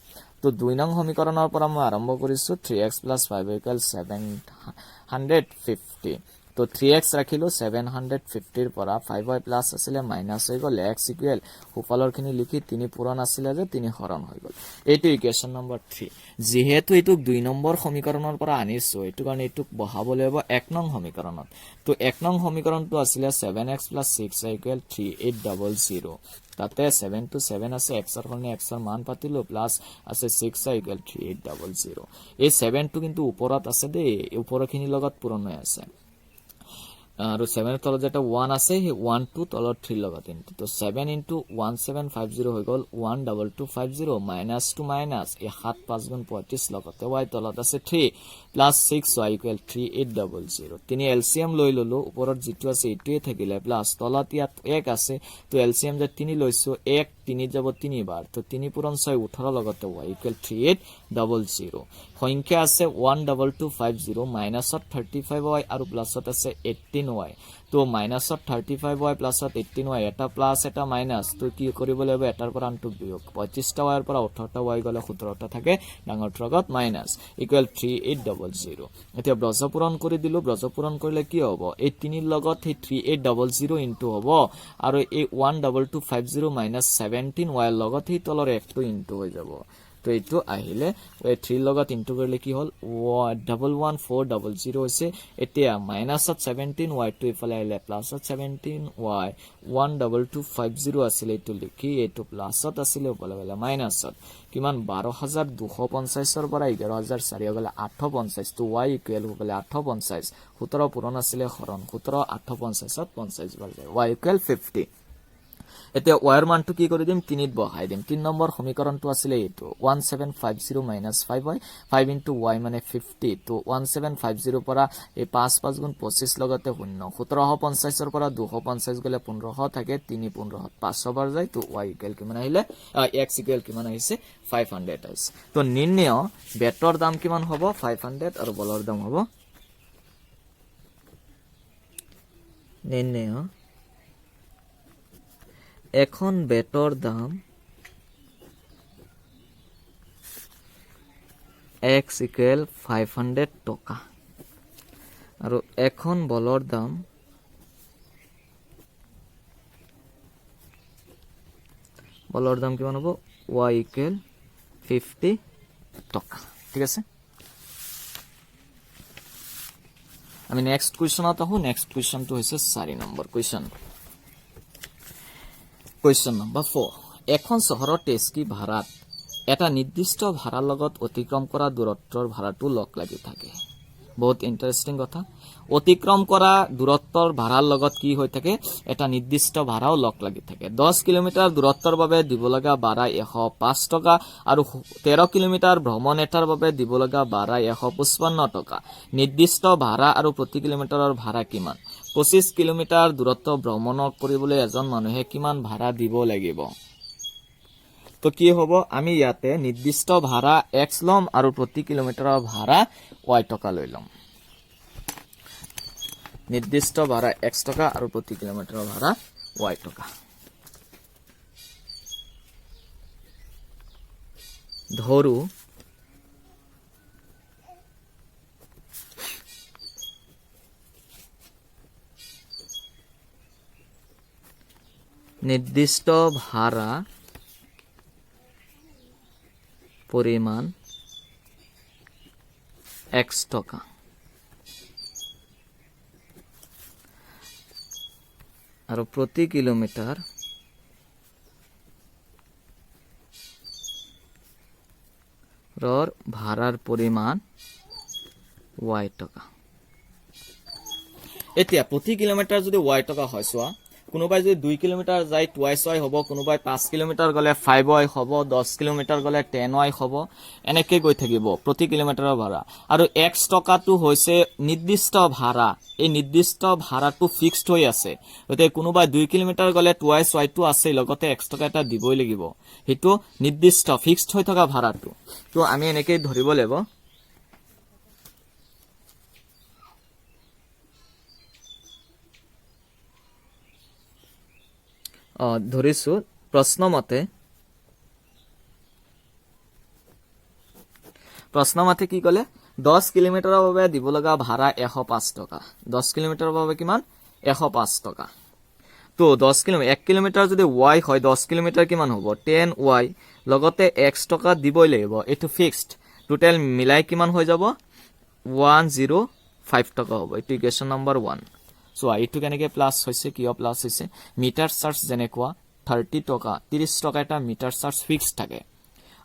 তো 2 নং সমীকৰণৰ পৰা মই আৰম্ভ কৰিছো 3x 5y 750 তো 3x ৰাখিলো 750 ৰ পৰা 5y প্লাস আছিল মাইনাস হৈ গল x ইকুৱেল হুফালৰ খিনি লিখি 3 পূৰণ আছিল যে 3 হৰণ হৈ গল এইটো ইকুৱেশ্যন নম্বৰ 3 যেহেতু এইটো 2 নম্বৰ সমীকৰণৰ পৰা আনিছো এইটো কাৰণে এইটো বহাব লাগিব 1 নং সমীকৰণত তো 1 নং সমীকৰণটো আছিল 7x 6y 3800 তাতে 7 to 7 আছে x ৰ কাৰণে x ৰ মান পাতিলো প্লাস আছে 6y 3800 এই 7 টো কিন্তু ওপৰত আছে দে ওপৰখিনি লগত পূৰণ হৈ আছে আৰু 7 ৰ তলত যেটা 1 আছে হে 1 2 তলত 3 লগত ইনটু তো 7 ইনটু 1750 হৈ গল 12250 মাইনাস টু মাইনাস এই 7 5 গুণ 35 লগতে y তলত আছে 3 প্লাস 6y ইকুৱেল 3800 তিনি এলসিএম লৈ ললো ওপৰত যেটো আছে এটোৱে থাকিলে প্লাস তলত ইয়াত 1 আছে তো এলসিএম যে 3 লৈছো 1 3 যাব 3 বাৰ তো 3 পূৰণ 6 18 লগতে y ইকুৱেল 3800 সংখ্যা আছে 12250 মাইনাসত 35y আৰু প্লাসত আছে 18y তো মাইনাসত 35y প্লাসত 18y এটা প্লাস এটা মাইনাস তো কি কৰিব লাগিব এটাৰ পৰা আনটো বিয়োগ 25 টা y ৰ পৰা 18 টা y গলে 17 টা থাকে ডাঙৰ লগত মাইনাস ইকুৱেল 3800 এতিয়া ব্ৰজপূৰণ কৰি দিলো ব্ৰজপূৰণ কৰিলে কি হ'ব এই 3 লগত এই 3800 ইনটু হ'ব আৰু এই 12250 মাইনাস 17y লগত এই তলৰ f2 ইনটু হৈ যাব তো এইটো আহিলে 3 লগত ইনটু কৰিলে কি হল 11400 হৈছে এতিয়া মাইনাসত 17y টু ইফালে আহিলে প্লাসত 17y 12250 আছিল এইটো লিখি এইটো প্লাসত আছিল ওপৰলৈ গলে মাইনাসত কিমান 12250 ৰ পৰা 11400 গলে 850 তো y ইকুৱেল হৈ গলে 850 17 পূৰণ আছিল হৰণ 17 850ত 50 বাৰ যায় y ইকুৱেল 50 এতিয়া y ৰ মানটো কি কৰি দিম 3 ত বহাই দিম 3 নম্বৰ সমীকৰণটো আছিল এইটো 1750 মাইনাস 5y 5 ইনটু y মানে 50 তো 1750 পৰা এই 5 5 গুণ 25 লগতে 0 1750 ৰ পৰা 250 গলে 1500 থাকে 3 1500 500 বাৰ যায় তো y ইকুৱেল কিমান আহিলে x ইকুৱেল কিমান আহিছে 500 আহিছে তো নিৰ্ণয় বেটৰ দাম কিমান হ'ব 500 আৰু বলৰ দাম হ'ব নিৰ্ণয় এখন বেটৰ দাম x ইকুৱেল 500 টকা আৰু এখন বলৰ দাম বলৰ দাম কিমান হ'ব y ইকুৱেল 50 টকা ঠিক আছে আমি নেক্সট কোৱেশ্চনত আহো নেক্সট কোৱেশ্চনটো হৈছে 4 নম্বৰ কোৱেশ্চন নম্বৰ 4 এখন চহৰৰ টেক্সি ভাড়াত এটা নিৰ্দিষ্ট ভাড়াৰ লগত অতিক্ৰম কৰা দূৰত্বৰ ভাড়াটো লগ লাগি থাকে বহুত ইন্টাৰেস্টিং কথা অতিক্ৰম কৰা দূৰত্বৰ ভাড়াৰ লগত কি হৈ থাকে এটা নিৰ্দিষ্ট ভাড়াও লগ লাগি থাকে 10 কিলোমিটাৰ দূৰত্বৰ বাবে দিব লগা ভাড়া 105 টকা আৰু 13 কিলোমিটাৰ ভ্ৰমণ এটাৰ বাবে দিব লগা ভাড়া 155 টকা নিৰ্দিষ্ট ভাড়া আৰু প্ৰতি কিলোমিটাৰৰ ভাড়া কিমান 25 কিলোমিটাৰ দূৰত্ব ভ্ৰমণ কৰিবলৈ এজন মানুহে কিমান ভাড়া দিব লাগিব তো কি হ'ব আমি ইয়াতে নিৰ্দিষ্ট ভাড়া x লম আৰু প্ৰতি কিলোমিটাৰৰ ভাড়া y টকা লৈ লম নিৰ্দিষ্ট ভাড়া x টকা আৰু প্ৰতি কিলোমিটাৰৰ ভাড়া y টকা ধৰু নিৰ্দিষ্ট ভাড়া পরিমাণ x টাকা আর প্রতি কিলোমিটার ভাড়ার পরিমাণ y টাকা এতিয়া প্রতি কিলোমিটার যদি y টাকা হয় সোয়া কোনোবাই যদি 2 কিলোমিটার যায় 2y হ'ব কোনোবাই 5 কিলোমিটার গলে 5y হ'ব 10 কিলোমিটার গলে 10y হ'ব এনেকৈ গৈ থাকিব প্ৰতি কিলোমিটাৰৰ ভাড়া আৰু x টকাটো হৈছে নিৰ্দিষ্ট ভাড়া এই নিৰ্দিষ্ট ভাড়াটো ফিক্সড হৈ আছে গতে কোনোবাই 2 কিলোমিটাৰ গলে 2y টো আছে লগতে x টকা এটা দিবই লাগিব হেতু নিৰ্দিষ্ট ফিক্সড হৈ থকা ভাড়াটো তো আমি এনেকৈ ধৰিব লাগিব ধৰিছো প্ৰশ্ন মতে কি কলে 10 কিলোমিটাৰৰ বাবে দিব লগা ভাড়া 105 টকা 10 কিলোমিটাৰৰ বাবে কিমান 105 টকা তো 10 কিলোমিটাৰ 1 কিলোমিটাৰ যদি y হয় 10 কিলোমিটাৰ কিমান হ'ব 10y লগতে x টকা দিবই লাগিব এটো ফিক্সড টোটাল মিলাই কিমান হৈ যাব 105 টকা হ'ব এটো ইকুৱেশ্যন নম্বৰ 1 So, এইটো কেনেকৈ প্লাস হৈছে কিয় প্লাস হৈছে মিটাৰ চাৰ্জ যেনেকুৱা 30 টকা 30 টকা এটা মিটাৰ চাৰ্জ ফিক্স থাকে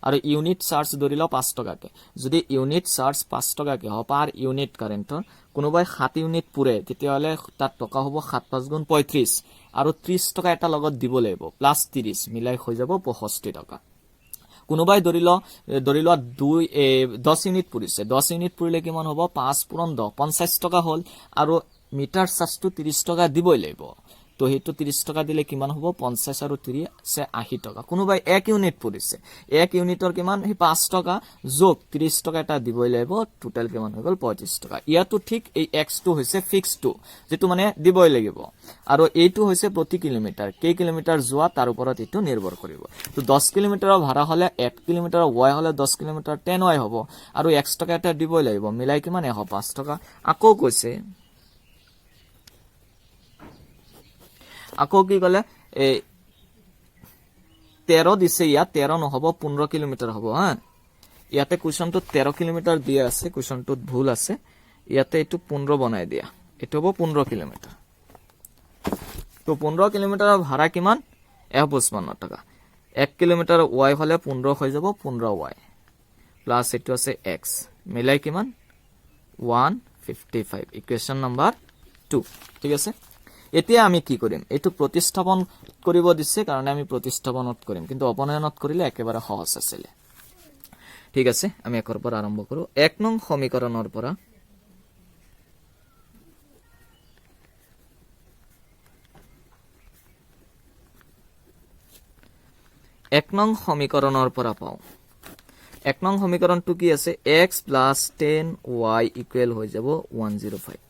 আৰু ইউনিট চাৰ্জ ধৰিলো 5 টকাকে যদি ইউনিট চাৰ্জ 5 টকাকে হয় পাৰ ইউনিট কাৰেন্টৰ কোনোবাই 7 ইউনিট পুৰে তেতিয়াহলে তাত টকা হ'ব 7 5 গুণ 35 আৰু 30 টকা এটা লগত দিব লাগিব প্লাস 30 মিলাই হৈ যাব 65 টকা কোনোবাই ধৰিলো 10 ইউনিট পুৰিছে 10 ইউনিট পুৰিলে কিমান হ'ব 5 পূৰণ 10 50 টকা হ'ল আৰু মিটাৰ চাৰ্জটো 30 টকা দিবই লাগিব তো হেতু 30 টকা দিলে কিমান হ'ব 50 আৰু 30 সে 80 টকা কোনোবাই 1 ইউনিট পুৰিছে 1 ইউনিটৰ কিমান হে 5 টকা যোগ 30 টকা এটা দিবই লাগিব টোটাল কিমান হৈ গল 25 টকা ইয়াটো ঠিক এই x টো হৈছে ফিক্স টো যেটো মানে দিবই লাগিব আৰু এইটো হৈছে প্ৰতি কিলোমিটাৰ কেই কিলোমিটাৰ যোৱা তাৰ ওপৰত এটো নিৰ্ভৰ কৰিব তো 10 কিলোমিটাৰৰ ভাড়া হলে 1 কিলোমিটাৰৰ y হলে 10 কিলোমিটাৰ 10y হ'ব আৰু x টকা এটা দিবই লাগিব মিলাই কিমান 105 টকা আকৌ কৈছে আকৌ কি কলে 13 দিছে ইয়া 13 নহব 15 কিলোমিটাৰ হ'ব হা ইয়াতে কোৱেশ্চনটো 13 কিলোমিটাৰ দিয়া আছে কোৱেশ্চনটোত ভুল আছে ইয়াতে এটো 15 বনাই দিয়া এটো হ'ব 15 কিলোমিটাৰ তো 15 কিলোমিটাৰৰ ভাড়া কিমান 155 টকা 1 কিলোমিটাৰ y হলে 15 হৈ যাব 15y প্লাস এটো আছে x মিলাই কিমান 155 ইকুৱেশ্যন নম্বৰ 2 ঠিক আছে এতিয়া আমি কি কৰিম এটো প্ৰতিস্থাপন কৰিব দিছে কাৰণ আমি প্ৰতিস্থাপনত কৰিম কিন্তু অপনয়নত কৰিলে একেবাৰে সহজ আছিল ঠিক আছে আমি একৰ পৰা আৰম্ভ কৰো 1 নং সমীকৰণৰ পৰা পাও 1 নং সমীকৰণটো কি আছে x + 10y ইকুৱেল হৈ যাব 105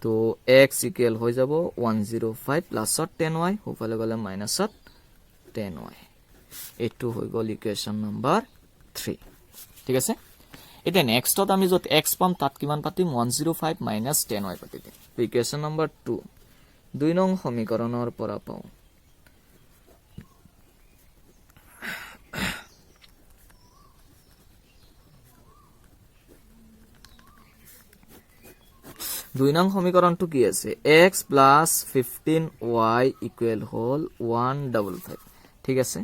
তো x ইকুৱেল হৈ যাব 105 প্লাস 10y হোফালে গলে মাইনাস 10y এটো হৈ গল ইকুৱেশ্যন নম্বৰ 3 ঠিক আছে এটা নেক্সটত আমি যত x পাম তাত কিমান পাতিম 105 মাইনাস 10y পাতি দিম ইকুৱেশ্যন নম্বৰ 2 2 নং সমীকৰণৰ পৰা পাও 2 নং সমীকৰণটো কি আছে x + 15y = 155 ঠিক আছে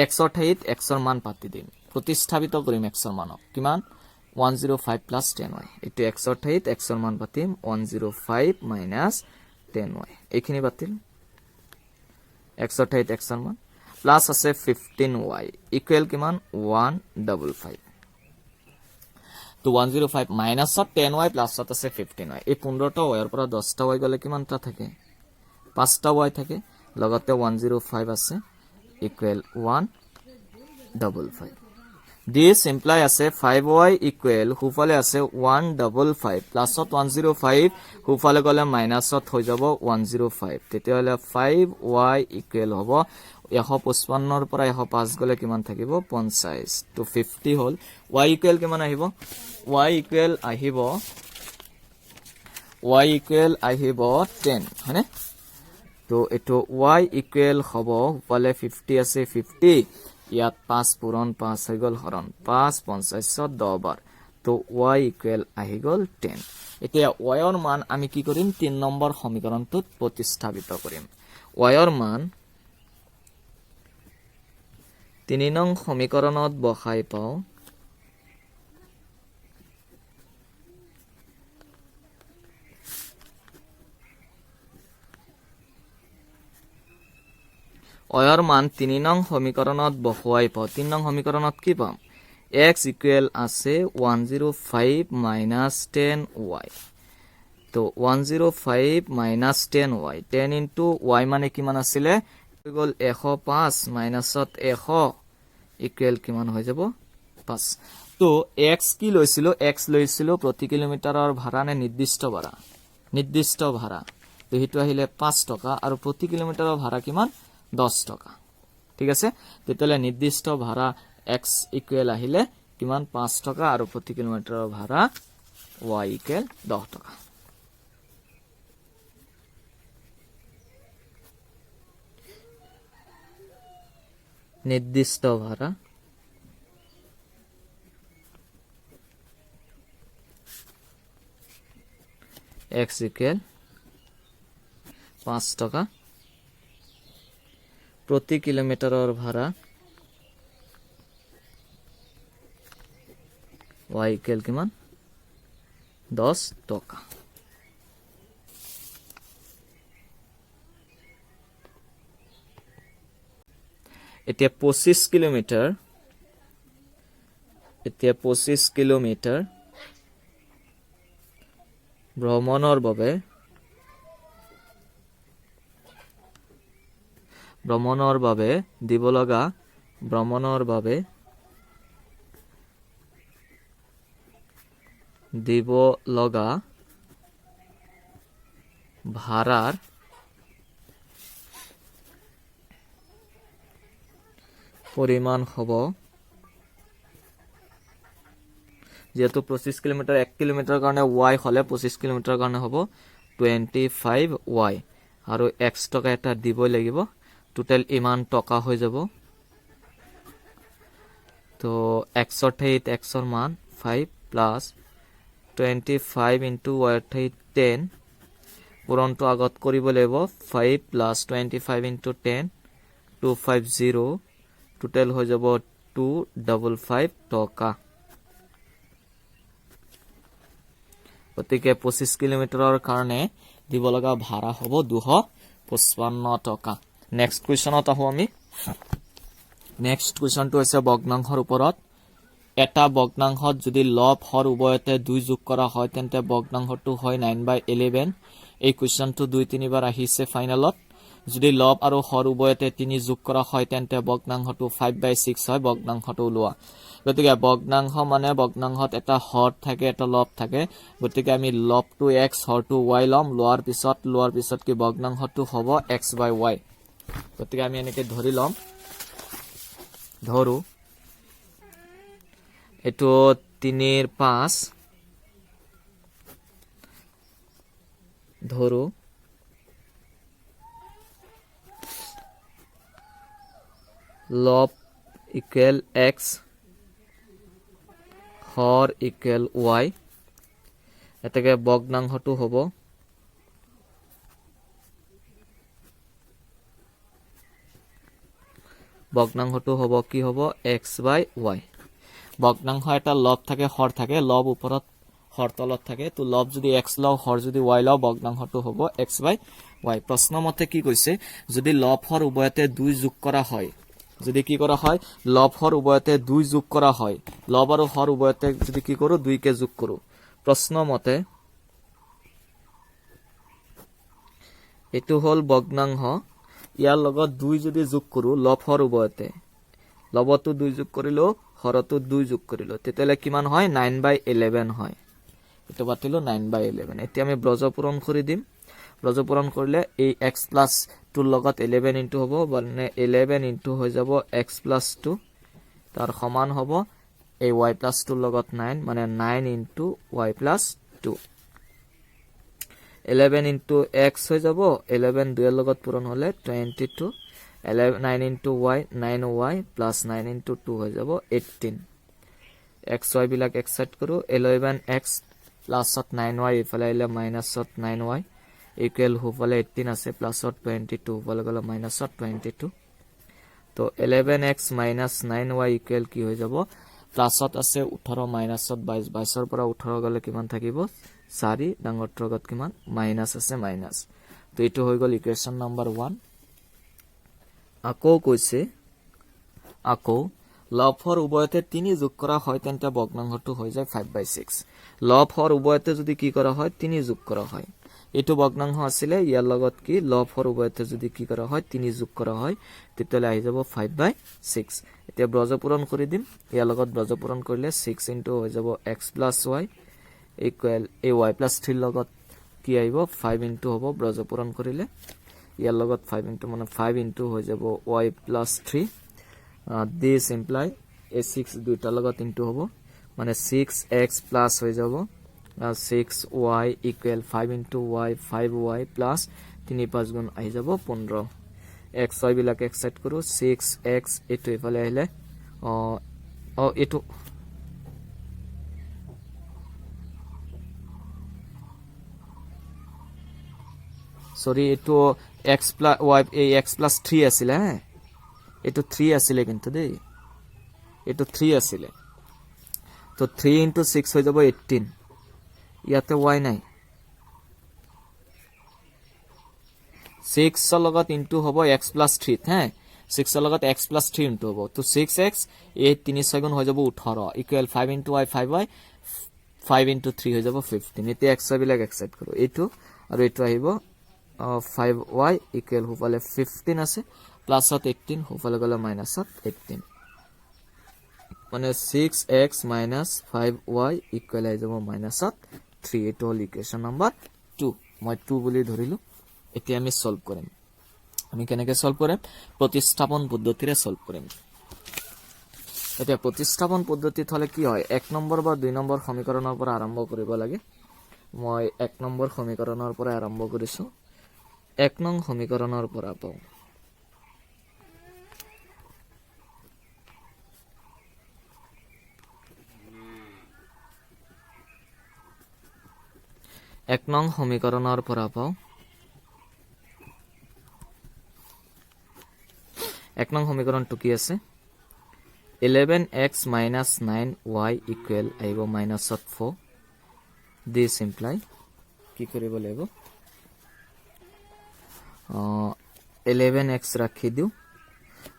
x ৰ ঠাইত x ৰ মান পাতি দিম প্ৰতিস্থাপিত কৰিম x ৰ মানক কিমান 105 + 10y এটো x ৰ ঠাইত x ৰ মান পাতিম 105 - 10y এইখিনি পাতিল x ৰ ঠাইত x ৰ মান প্লাস আছে 15y = কিমান 155 তো 105 মাইনাস 10y প্লাস আছে 15y এই 15টা y এর পৰা 10টা y গলে কিমানটা থাকে 5টা y থাকে লগতে 105 আছে equal 155 this imply আছে 5y equal হুফালে আছে 155 প্লাসত 105 হুফালে গলে মাইনাসত হৈ যাব 105 তেতিয়াহলে 5y equal হ'ব 155 ৰ পৰা 105 গলে কিমান থাকিব 50 তো 50 হল y equal কিমান আহিব y equal আহিব 10 হয়নে তো এটো y equal হ'ব পালে 50 আছে 50 ইয়াত 5 পূৰণ 5 হৈ গল হৰণ 5 50 10 বাৰ তো y equal আহি গল 10 এতিয়া y ৰ মান আমি কি কৰিম 3 নম্বৰ সমীকৰণটোত প্ৰতিস্থাপিত কৰিম y ৰ মান 3 নং সমীকৰণত বহাই পাও অয়ৰ মান 3 নং সমীকৰণত বহাই পাও 3 নং সমীকৰণত কি পাম x equal আছে 105 - 10y তো 105 - 10y 10 into y মানে কিমান আছিল হৈ গল 105 মাইনাসত 100 equal কিমান হৈ যাব 5 তো x কি লৈছিল x লৈছিল প্ৰতি কিলোমিটাৰৰ ভাড়া নে নিৰ্দিষ্ট ভাড়া তো হিটো আহিলে 5 টকা আৰু প্ৰতি কিলোমিটাৰৰ ভাড়া কিমান 10 টকা ঠিক আছে তেতিয়ালে নিৰ্দিষ্ট ভাড়া x equal আহিলে কিমান 5 টকা আৰু প্ৰতি কিলোমিটাৰৰ ভাড়া y equal 10 টকা নিৰ্দিষ্ট ভাড়া x equal 5 টকা প্ৰতি কিলোমিটাৰৰ ভাড়া y equal কিমান 10 টকা এতিয়া 25 কিলোমিটাৰ ভ্ৰমণৰ বাবে দিব লগা ভাড়াৰ পৰিমাণ হ'ব যেহেতু 25 কিলোমিটাৰ 1 কিলোমিটাৰ কাৰণে y হলে 25 কিলোমিটাৰ কাৰণে হ'ব 25y আৰু x টকা এটা দিব লাগিব টোটাল ইমান টকা হৈ যাব তো x ৰ ঠাইত x ৰ মান 5 প্লাস 25 into y ৰ ঠাইত 10 পুৰণটো আগত কৰিব লাগিব 5 plus 25 into 10 250 টোটাল হৈ যাব 255 টকা গতিকে 25 কিলোমিটাৰৰ কাৰণে দিব লগা ভাড়া হ'ব 255 টকা নেক্সট কোৱেশ্চনত আহো আমি নেক্সট কোৱেশ্চনটো হৈছে ভগ্নাংশৰ ওপৰত এটা ভগ্নাংশত যদি লব হৰ উভয়তে 2 যোগ কৰা হয় তেন্তে ভগ্নাংশটো হয় 9/11 এই কোৱেশ্চনটো 2-3 বাৰ আহিছে ফাইনালত যদি লব আৰু হৰ উভয়তে 3 যোগ কৰা হয় তেন্তে ভগ্নাংশটো 5/6 হয় ভগ্নাংশটো ওলোৱা গতিকে ভগ্নাংশ মানে ভগ্নাংশত এটা হৰ থাকে এটা লব থাকে গতিকে আমি লবটো x হৰটো y লম লোৱাৰ পিছত কি ভগ্নাংশটো হ'ব x/y গতিকে আমি এনেকে ধৰি লম ধৰো এটো 3/5 ধৰো লব equal x হর equal y এতেকে ভগ্নাংশটো হ'ব কি হ'ব x/y ভগ্নাংশ এটা লব থাকে হৰ থাকে লব ওপৰত হৰ তলত থাকে তো লব যদি x লও হৰ যদি y লও ভগ্নাংশটো হ'ব x/y প্ৰশ্ন মতে কি কৈছে যদি লব হৰ উভয়তে 2 যোগ কৰা হয় যদি কি কৰা হয় লব হৰ উভয়তে 2 যোগ কৰা হয় লব আৰু হৰ উভয়তে যদি কি কৰো 2 কে যোগ কৰো প্ৰশ্ন মতে এটো হল ভগ্নাংশ ইয়াৰ লগত 2 যদি যোগ কৰো লব হৰ উভয়তে লবটো 2 যোগ কৰিলো হৰটো 2 যোগ কৰিলো তেতিয়ালে কিমান হয় 9/11 হয় এটো বাতিলো 9/11 এতিয়া আমি ব্ৰজ পূৰণ কৰি দিম ব্ৰজ পূৰণ কৰিলে এই x প্লাস 2 লগত 11 ইনটু হ'ব মানে 11 ইনটু হৈ যাব x প্লাস 2 তাৰ সমান হ'ব এই y প্লাস 2 লগত 9 মানে 9 into y plus 2 11 into x হৈ যাব 11 2 এর লগত পূৰণ হলে 22 9 into y 9y plus 9 into 2 হৈ যাব 18 xy বিলাক এক সাইড কৰো 11x প্লাসত 9y ইফালে আইলে মাইনাসত 9y ইকুয়াল হোফালে 18 আছে প্লাসত 22 হোফালে গলে মাইনাসত 22 তো 11x মাইনাস 9y ইকুয়াল কি হৈ যাব প্লাসত আছে 18 মাইনাসত 22 22 ৰ পৰা 18 গলে কিমান থাকিব 4 ডাঙৰ লগত কিমান মাইনাস আছে মাইনাস তো এটো হৈ গল ইকুয়েশন নাম্বার 1 আকৌ কৈছে আকৌ লব হৰ উভয়তে 3 যোগ কৰা হয় তেন্তে ভগ্নাংশটো হৈ যায় 5/6 লব হৰ উভয়তে যদি কি কৰা হয় 3 যোগ কৰা হয় এটো ভগ্নাংশ আছিলে ইয়াৰ লগত কি লব হৰ উভয়তে যদি কি কৰা হয় 3 যোগ কৰা হয় তেতিয়ালে আহি যাব 5/6 এতিয়া ব্ৰজ পূৰণ কৰি দিম ইয়াৰ লগত ব্ৰজ পূৰণ কৰিলে 6 ইনটু হৈ যাব x + y equal a y + 3 লগত কি আহিব 5 ইনটু হ'ব ব্ৰজ পূৰণ কৰিলে ইয়াৰ লগত 5 ইনটু মানে 5 ইনটু হৈ যাব y + 3 this imply a 6 দুইটা লগত ইনটু হ'ব মানে 6x প্লাস হৈ যাব 6y equal 5 into y 5y plus 3 5 গুণ আহি যাব 15 x y বিলাক এক সেট কৰো 6x এটো ইফালে আহিলে এটো সরি এটো x plus y x plus 3 আছিল হ্যাঁ এটো 3 আছিল কিন্তু দেই এটো 3 আছিল তো 3 into 6 হৈ যাব 18 ইয়াতে y নাই 6 লগত ইনটু হ'ব x + 3 হ্যাঁ 6 লগত x + 3 ইনটু হ'ব তো 6x এই 3 6 গুণ হৈ যাব 18 equal 5 into y 5y 5 into 3 হৈ যাব 15 এতে x বিলাক এক্সেট কৰো এটো আৰু এটো আহিব 5y ইকুয়াল হোফালে 15 আছে প্লাসত 18 হোফালে গলে মাইনাসত 18 মানে 6x - 5y ইকুয়াল আহি যাব মাইনাসত 3 এটো হল ইকুয়েশন নাম্বার 2 মই 2 বুলি ধৰিলো এতিয়া আমি সলভ কৰিম আমি কেনেকৈ সলভ কৰিম প্ৰতিস্থাপন পদ্ধতিৰে সলভ কৰিম এতিয়া প্ৰতিস্থাপন পদ্ধতিত হলে কি হয় 1 নম্বৰ বা 2 নম্বৰ সমীকৰণৰ পৰা আৰম্ভ কৰিব লাগে মই 1 নম্বৰ সমীকৰণৰ পৰা আৰম্ভ কৰিছো 1 নং সমীকৰণৰ পৰা পাও এক নং সমীকৰণৰ পৰা পাও 1 নং সমীকৰণটো কি আছে 11x - 9y ইকুয়াল আহিব -4 this imply কি কৰিব লাগিব 11x ৰাখি দিও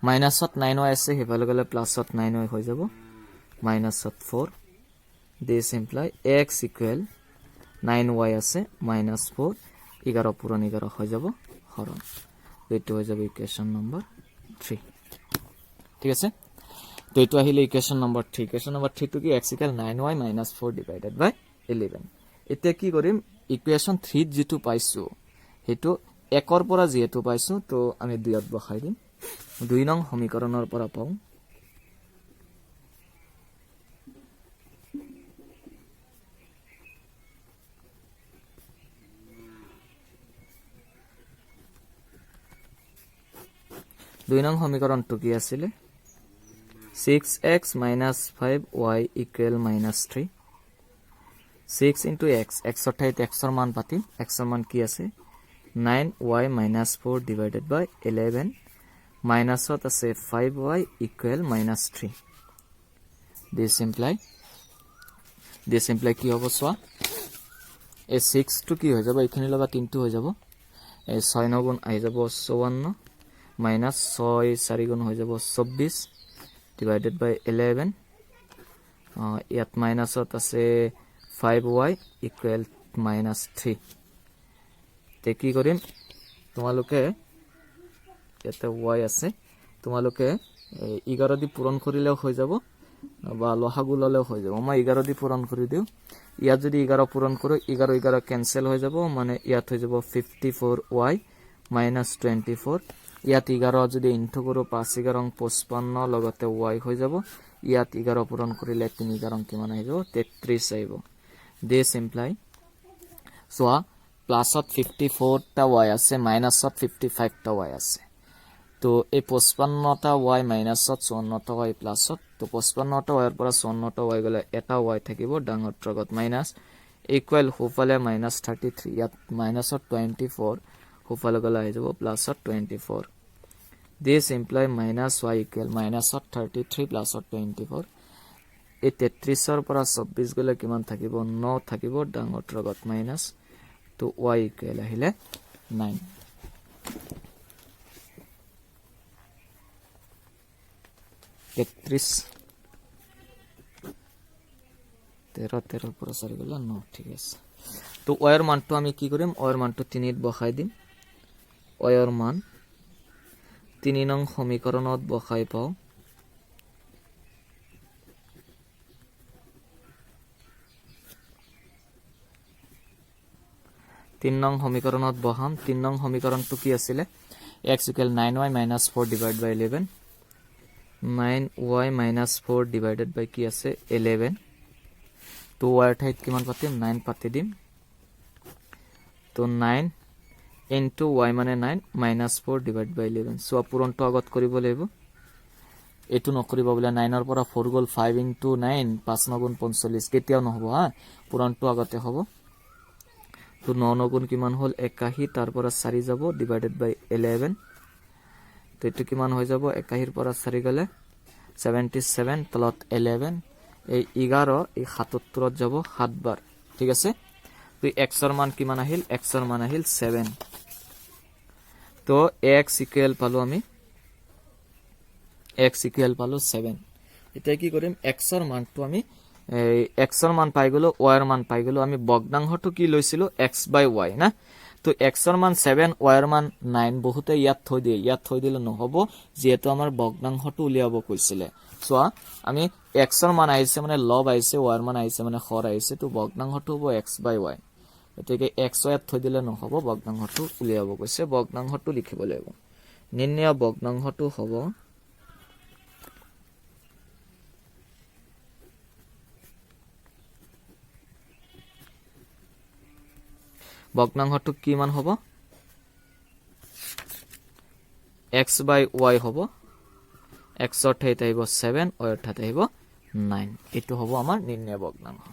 মাইনাসত 9y আছে হেফালে গলে প্লাসত 9y হৈ যাব -4 this imply x equal 9y আছে -4 11 পূৰণ 11 হৈ যাব হৰণ এইটো হৈ যাব ইকুয়েশন নাম্বার 3 ঠিক আছে তো এইটো আহিলে equation number 3 equation number 3 to কি x equal 9y - 4 divided by 11 এতিয়া কি কৰিম ইকুয়েশন 3 যেটো পাইছো হেতু 1 ৰ পৰা যেটো পাইছো তো আমি 2 ত বহাই দিম 2 নং সমীকৰণৰ পৰা পাও দুই নং সমীকৰণটো কি আছিল 6x - 5y equal -3 6 into x x ৰ ঠাইত x ৰ মান পাতিম x ৰ মান কি আছে 9y minus 4 divided by 11 মাইনাসত আছে 5y equal minus 3 this imply কি হ'ব চোৱা এই 6 টো কি হৈ যাব এইখিনি লগা 3 টো হৈ যাব এই 6 9 গুণ আহি যাব 54 minus 6 4 গুণ হৈ যাব 24 divided by 11 ইয়াত মাইনাসত আছে 5y equal minus 3 তে কি কৰিম তোমালোকে এটা y আছে তোমালোকে 11 দি পূৰণ কৰিলেও হৈ যাব বা লহাগু ললেও হৈ যাব মই 11 দি পূৰণ কৰি দিও ইয়াত যদি 11 পূৰণ কৰো 11 11 ক্যান্সেল হৈ যাব মানে ইয়াত হৈ যাব 54y minus 24 ইয়াত 11 যদি ইনটু কৰো 5 11 55 লগতে y হৈ যাব ইয়াত 11 পূৰণ কৰিলে 3 11 কিমান আহিব 33 আহিব this imply so প্লাসত 54 টা y আছে মাইনাসত 55 টা y আছে তো এই 55 টা y মাইনাসত 54 টা y প্লাসত তো 55 টা y এর পৰা 54 টা y গলে এটা y থাকিব ডাঙৰ ট্ৰগত মাইনাস ইকুয়াল হোফালে মাইনাস 33 ইয়াত মাইনাসত 24 হোফালে গলে আহি যাব প্লাসত 24 this imply minus y equal minusত 33 প্লাসত 24 এই 33 ৰ পৰা 24 গলে কিমান থাকিব 9 থাকিব ডাঙৰ ট্ৰগত মাইনাস তো y equal আহিলে 9 33 13 পৰা সৰি গলা 9 ঠিক আছে তো y এৰ মানটো আমি কি কৰিম y এৰ মানটো 3 ত বহাই দিম y এৰ মান 3 নং সমীকৰণত বহাই পাও তিন নং সমীকৰণত বহাম 3 নং সমীকৰণটো কি আছিল x equal 9y minus 4 divided by 11 9y minus 4 divided by কি আছে 11 তো y ঠাইত কিমান পাতিম 9 পাতি দিম তো 9 into y মানে 9 minus 4 divided by 11 সো পূৰণটো আগত কৰিব লাগিব এটো নকৰিব বলে 9 ৰ পৰা 4 গল 5 into 9 5 9 গুণ 45 কেতিয়াও নহব হা পূৰণটো আগতে হ'ব তো 9 গুণ কিমান হল 81 তাৰ পৰা 4 যাব ডিভাইডেড বাই 11 তো এটো কিমান হৈ যাব 81 ৰ পৰা 4 গলে 77 তলত 11 এই 11 এই 77 ত যাব 7 বাৰ ঠিক আছে তো x ৰ মান কিমান আহিল x ৰ মান আহিল 7 তো x ইকুয়াল পালো আমি x ইকুয়াল পালো 7 এটা কি কৰিম x ৰ মানটো আমি x ৰ মান পাই গলো y ৰ মান পাই গলো আমি বগ্নাংশটো কি লৈছিলো x by y না তো x ৰ মান 7 y ৰ মান 9 বহুতে ইয়াত থৈ দিলে নহব যেহেতু আমাৰ বগ্নাংশটো উলিয়াব কৈছিলে সো আমি x ৰ মান আইছে মানে লব আইছে y ৰ মান আইছে মানে হৰ আইছে তো বগ্নাংশটো হ'ব x by y এতেকে x ইয়াত থৈ দিলে নহব বগ্নাংশটো উলিয়াব কৈছে বগ্নাংশটো লিখিব লাগিব নিৰ্ণয় বগ্নাংশটো হ'ব বগ্নাংশটো কি মান হ'ব x by y হ'ব x ৰ ঠাইত আহিব 7 y ৰ ঠাইত আহিব 9 এটো হ'ব আমাৰ নিৰ্ণয় বগ্নাংশ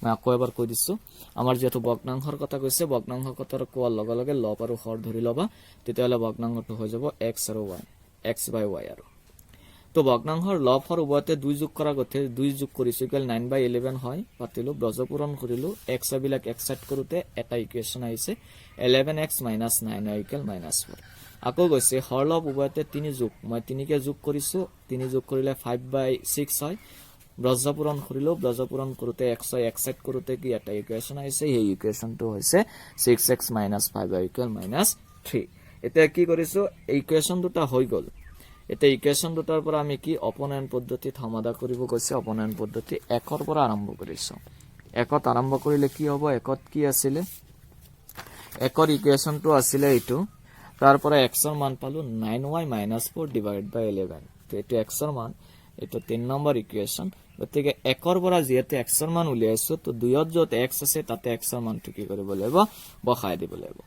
মই আকৌ এবাৰ কৈ দিছো আমাৰ যেটো বগ্নাংশৰ কথা কৈছে বগ্নাংশৰ কথা কোৱাৰ লগে লগে লব আৰু হৰ ধৰি লবা তেতিয়ালে বগ্নাংশটো হৈ যাব x আৰু y x by y আৰু তো বগ্নাংশৰ লব হৰ উভয়তে 2 যোগ কৰা গতে 2 যোগ কৰিছো ইকুয়াল 9 by 11 হয় পাতিলো ব্ৰজপূৰণ কৰিলো x বিলাক এক্সেট কৰোতে এটা ইকুৱেচন আহিছে 11x - 9 ইকুয়াল -4 আকৌ গৈছে হৰ লব উভয়তে 3 যোগ মই 3 কে যোগ কৰিছো 3 যোগ কৰিলে 5/6 হয় ব্ৰজপূৰণ কৰিলো ব্ৰজপূৰণ কৰোতে x এক্সেট কৰোতে কি এটা ইকুৱেচন আহিছে এই ইকুৱেচনটো হৈছে 6x - 5y ইকুয়াল -3 এতিয়া কি কৰিছো এই ইকুৱেচন দুটা হৈ গল এটা ইকুৱেচন দুটাৰ পৰা আমি কি অপনয়ন পদ্ধতিত সমাধান কৰিব কৈছে অপনয়ন পদ্ধতি 1 ৰ পৰা আৰম্ভ কৰিছো 1ত আৰম্ভ কৰিলে কি হ'ব 1ত কি আছিল 1ৰ ইকুৱেচনটো আছিল এইটো তাৰ পৰা x ৰ মান পালো 9y - 4 ডিভাইড বাই 11 তো এটো x ৰ মান এটো 3 নম্বৰ ইকুৱেচন গতিকে 1ৰ পৰা যেতে x ৰ মান উলিয়াইছো তো 2ত যত x আছে তাতে x ৰ মানটো কি কৰিব লাগিব বহাই দিব লাগিব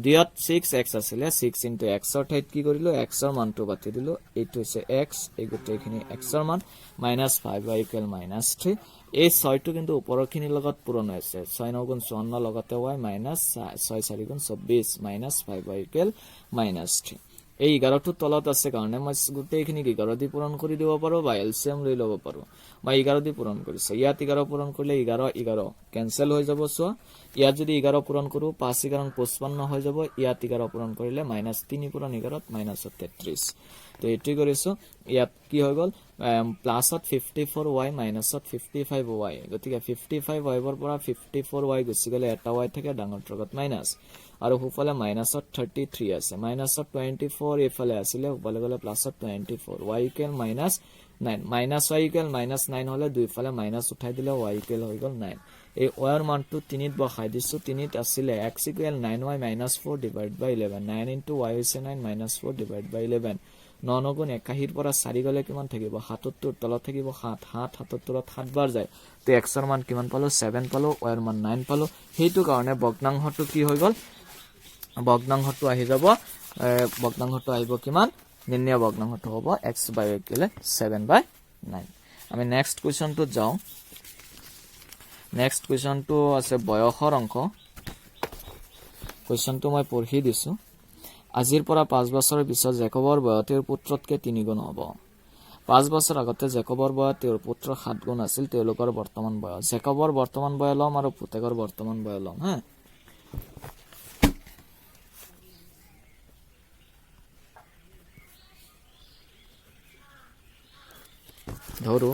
দিয়ত 6x আছিলে 6 ইনটু x ৰ ঠাইত কি কৰিলো x ৰ মানটো বাতি দিলো এইটো হৈছে x এই গোটেইখিনি x ৰ মান -5y ইকুৱেল -3 এই 6 টো কিন্তু ওপৰৰখিনিৰ লগত পূৰণ হৈছে 6 9 গুণ 54 লগতে y -6 4 গুণ 24 -5y ইকুৱেল -3 এই 11 টো তলত আছে কাৰণে মই গোটেইখিনি 11 দি পূৰণ কৰি দিব পাৰো বা এলসিএম লৈ ল'ব পাৰো মই 11 দি পূৰণ কৰিছো ইয়াত 11 পূৰণ কৰিলে 11 কেনসেল হৈ যাব সো ইয়াত যদি 11 পূৰণ কৰো 5 11 55 হৈ যাব ইয়াত 11 পূৰণ কৰিলে -3 পূৰণ 11 -33 তো এটি কৰিছো ইয়াত কি হৈ গল প্লাসত 54y মাইনাসত 55y গতিকে 55y ৰ পৰা 54y গুছি গলে এটা y থাকে ডাঙৰটোৰ লগত মাইনাস আৰু হুফালে মাইনাসত 33 আছে মাইনাসত 24 এফালে আছিল হুফালে গলে প্লাসত 24 y ইকুৱেল -9 -y ইকুৱেল -9 হলে দুইফালে মাইনাস উঠাই দিলে y ইকুৱেল হৈ গল 9 এই y ৰ মানটো 3 ত বহাই দিছো 3 ত আছিল x ইকুৱেল 9y - 4 ডিভাইড বাই 11 9 ইনটু y হৈছে 9 - 4 ডিভাইড বাই 11 9 9 গুণ 81 পৰা 4 গলে কিমান থাকিব 77 তলত থাকিব 7 7 77ত 7 বাৰ যায় তো x ৰ মান কিমান পালো 7 পালো y ৰ মান 9 পালো হেতু কাৰণে ভগ্নাংশটো কি হৈ গল ভগ্নাংশটো আহি যাব ভগ্নাংশটো আহিব কিমান নিৰ্ণয় ভগ্নাংশটো হ'ব x বাই y ইকুৱেল 7/9 আমি নেক্সট কোৱেশ্চনটো যাও নেক্সট কোৱেশ্চনটো আছে বয়সৰ অংক কোৱেশ্চনটো মই পঢ়ি দিছো আজিৰ পৰা 5 বছৰৰ পিছত জেকবৰ বয়স তেওঁৰ পুত্ৰতকৈ 3 গুণ হ'ব 5 বছৰ আগতে জেকবৰ বয়স তেওঁৰ পুত্ৰৰ 7 গুণ আছিল তেওঁলোকৰ বৰ্তমান বয়স জেকবৰ বৰ্তমান বয়স লম আৰু পুতেকৰ বৰ্তমান বয়স লম হা ধৰো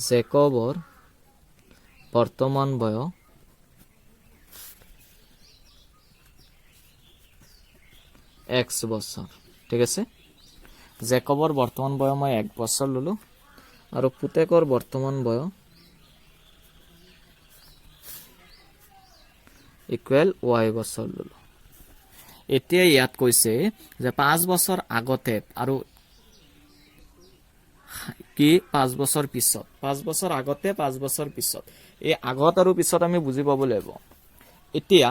জেকবৰ বৰ্তমান বয়স x বছৰ ঠিক আছে জেকবৰ বৰ্তমান বয়স মই 1 বছৰ ললো আৰু পুতেকৰ বৰ্তমান বয়স ইকুৱেল y বছৰ ললো এতিয়া ইয়াত কৈছে যে 5 বছৰ আগতে আৰু কি 5 বছৰ পিছত 5 বছৰ আগতে 5 বছৰ পিছত এই আগত আৰু পিছত আমি বুজি পাব লাগিব এতিয়া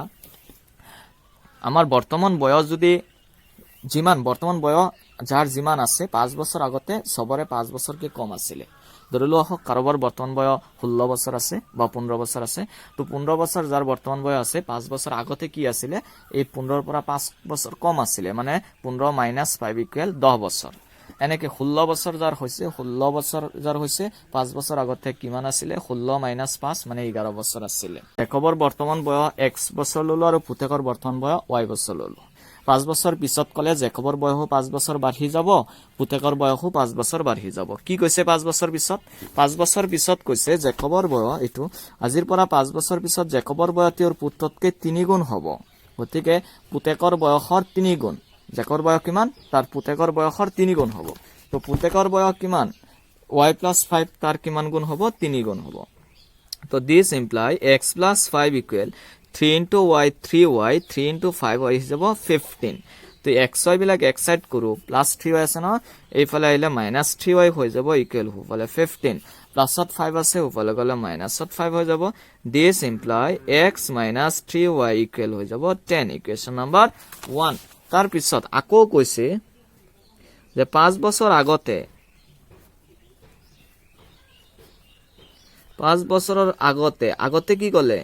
আমাৰ বৰ্তমান বয়স যদি যিমান বৰ্তমান বয়স যাৰ যিমান আছে 5 বছৰ আগতে সবৰে 5 বছৰকে কম আছিল ধৰিলো কাৰোবাৰ বৰ্তমান বয়স 16 বছৰ আছে বা 15 বছৰ আছে তো 15 বছৰ যাৰ বৰ্তমান বয়স আছে 5 বছৰ আগতে কি আছিল এই 15 পৰা 5 বছৰ কম আছিল মানে 15 - 5 ইকুৱেল 10 বছৰ এনেকে 16 বছৰ যাৰ হৈছে 16 বছৰ যাৰ হৈছে 5 বছৰ আগতে কিমান আছিল 16 - 5 মানে 11 বছৰ আছিল জেকবৰ বৰ্তমান বয়স x বছৰ ললো আৰু পুতেকৰ বৰ্তমান বয়স y বছৰ ললো 5 বছৰ পিছত কলে জেকবৰ বয়সও 5 বছৰ বাঢ়ি যাব পুতেকৰ বয়সও 5 বছৰ বাঢ়ি যাব কি কৈছে 5 বছৰ পিছত 5 বছৰ পিছত কৈছে জেকবৰ বয়স এটো আজিৰ পৰা 5 বছৰ পিছত জেকবৰ বয়স তেওঁৰ পুত্ৰতকৈ 3 গুণ হ'ব গতিকে পুতেকৰ বয়সৰ 3 গুণ জেকৰ বয়স কিমান তাৰ পুতেকৰ বয়সৰ 3 গুণ হ'ব তো পুতেকৰ বয়স কিমান y + 5 তাৰ কিমান গুণ হ'ব 3 গুণ হ'ব তো this imply x + 5 equal 3 into y 3y 3 into 5y হৈ যাব 15 তো xy বিলাক এক সাইড কৰো প্লাস 3y আছে না এইফালে আহিলে -3y হৈ যাব ইকুৱেল হ'বলে 15 প্লাসত 5 আছে হ'বলে গলে মাইনাসত 5 হৈ যাব this imply x - 3y equal হৈ যাব 10 ইকুৱেশ্যন নম্বৰ 1 তাৰ পিছত আকৌ কৈছে যে 5 বছৰ আগতে 5 বছৰৰ আগতে কি কলে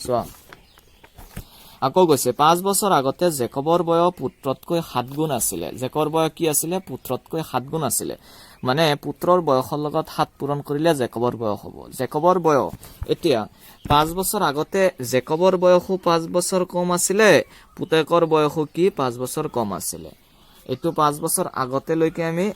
চোৱা আকৌ কৈছে 5 বছৰ আগতে জেকবৰ বয়স পুত্ৰতকৈ 7 গুণ আছিল জেকৰ বয়স কি আছিল পুত্ৰতকৈ 7 গুণ আছিল মানে পুত্ৰৰ বয়সৰ লগত 7 পূৰণ কৰিলে জেকবৰ বয়স হ'ব জেকবৰ বয়স এতিয়া 5 বছৰ আগতে জেকবৰ বয়সও 5 বছৰ কম আছিল পুতেকৰ বয়সও কি 5 বছৰ কম আছিল এটো 5 বছৰ আগতে লৈকে আমি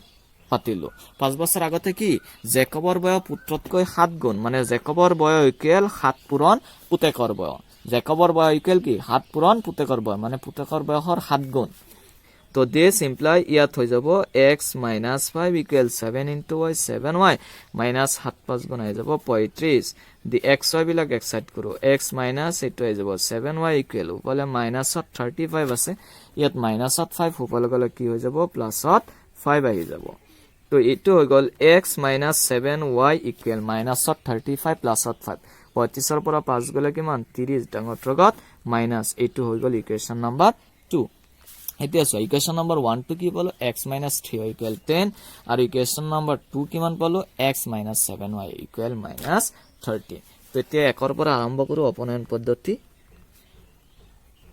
পাতিলো 5 বছৰ আগতে কি জেকবৰ বয়স পুত্ৰতকৈ 7 গুণ মানে জেকবৰ বয়স ইকুৱেল 7 পূৰণ পুতেকৰ বয়স জেকবৰ বয়স ইকুৱেল কি 7 পূৰণ পুতেকৰ বয়স মানে পুতেকৰ বয়সৰ 7 গুণ তো দিস ইমপ্লাই ইয়াত হৈ যাব x - 5 equal 7 into y 7y - 7 5 গুণ হৈ যাব 35 দি xy বিলাক এক সাইড কৰো x - এটো হৈ যাব 7y ইকুৱেল হ'বলে -35 আছে ইয়াত -5 হ'বলে গলে কি হৈ যাব +5 আহি যাব তো এইটো হৈ গ'ল x minus 7y equal minus 35 plus 5 35 পৰা 5 গলে কিমান 30 ডাঙৰ ত্ৰগত মাইনাস এইটো হৈ গ'ল ইকুৱেশ্যন নম্বৰ 2 এতিয়া সো ইকুৱেশ্যন নম্বৰ 1 টো কি পালো x minus 3y equal 10 আৰু ইকুৱেশ্যন নম্বৰ 2 কিমান পালো x minus 7y equal minus 30 তো এতিয়া একৰ পৰা আৰম্ভ কৰো অপনয়ন পদ্ধতি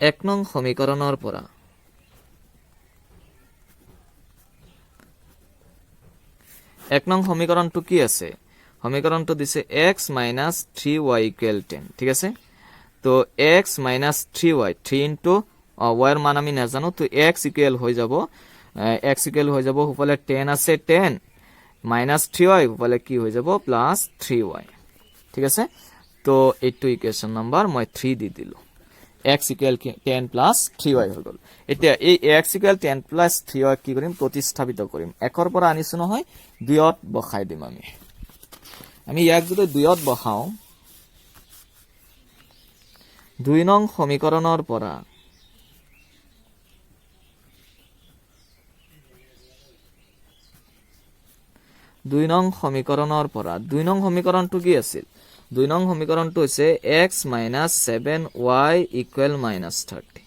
1 নং সমীকৰণৰ পৰা এক নং সমীকৰণটো কি আছে সমীকৰণটো দিছে x minus 3y equal 10 ঠিক আছে তো x minus 3y 3 into y এর মান আমি না জানো তো x equal হৈ যাব উপলে 10 আছে 10 minus 3y উপলে কি হৈ যাব plus 3y ঠিক আছে তো এইটো ইকুৱেশ্যন নম্বৰ মই 3 দি দিলো x equal 10 plus 3y হৈ গল এতিয়া এই x equal 10 plus 3y কি কৰিম প্ৰতিস্থাপিত কৰিম একৰ পৰা আনিছো নহয় 2ত বহাই দিম আমি ইয়াক যদি 2ত বহাও 2 নং সমীকৰণৰ পৰা 2 নং সমীকৰণটো কি আছিল 2 নং সমীকৰণটো হৈছে x minus 7y equal minus 30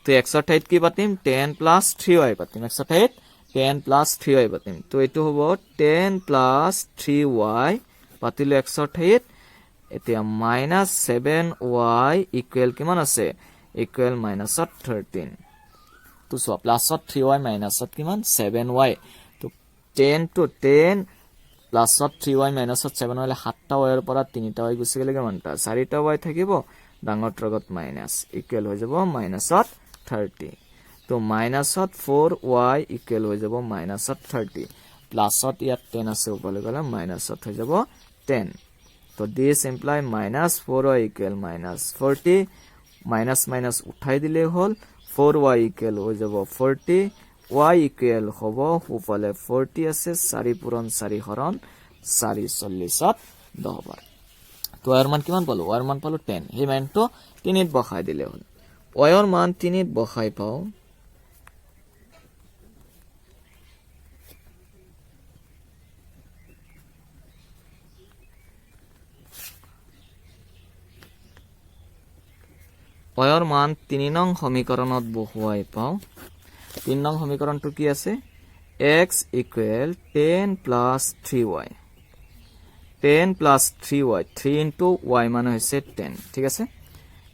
তো x এর ঠাইত কি পাতিম 10 plus 3y পাতিম x এর ঠাইত 10 plus 3y পাতিম তো এটো হ'ব 10 plus 3y পাতিলে x এর ঠাইত এতিয়া minus 7y equal কিমান আছে equal minus 13 তো সো plus 3y minus কিমান 7y তো 10 to 10 plus 3y minus 7y 7টা y এর পৰা 3টা y গুছি গলে কিমানটা 4টা y থাকিব ডাঙৰ ত্ৰগত মাইনাস ইকুৱেল হৈ যাব minus 30 তো minus 4y equal হৈ যাব minus 30 plus ইয়াত 10 আছে উপলে গলে minus হৈ যাব 10 তো this imply minus 4y equal minus 40 minus minus উঠাই দিলে হল 4y equal হৈ যাব 40 y equal হ'ব উপলে 40 আছে 4 পূৰণ 4 হৰণ 4 40 10 বাৰ তো এর মান কিমান পালো এর মান পালো 10 এই মানটো 3ত বহাই দিলে হল y এর মান 3ত বহাই পাও y এর মান 3 নং সমীকৰণত বহুৱাই পাও 3 নং সমীকৰণটো কি আছে x equal 10 plus 3y 10 plus 3y 3 into y মানে হৈছে 10 ঠিক আছে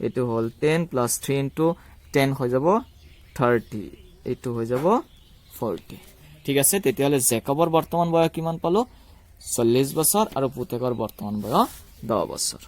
এটো হল 10 plus 3 into 10 হৈ যাব 30 এটো হৈ যাব 40 ঠিক আছে তেতিয়ালে জেকবৰ বৰ্তমান বয়স কিমান পালো 40 বছৰ আৰু পুতেকৰ বৰ্তমান বয়স 10 বছৰ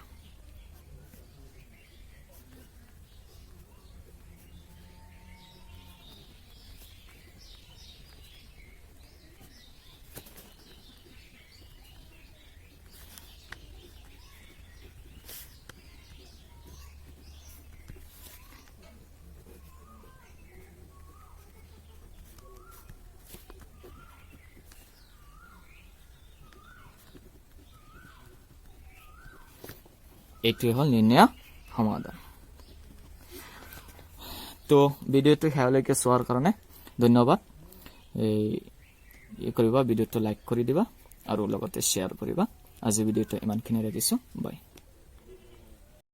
এইটোই হল নিৰ্ণয় সমাধান তো ভিডিওটো হেলৈকে চোৱাৰ কাৰণে ধন্যবাদ এই কৰিবা ভিডিওটো লাইক কৰি দিবা আৰু লগতে শেয়াৰ কৰিবা আজি ভিডিওটো ইমানখিনি ৰাখিছো বাই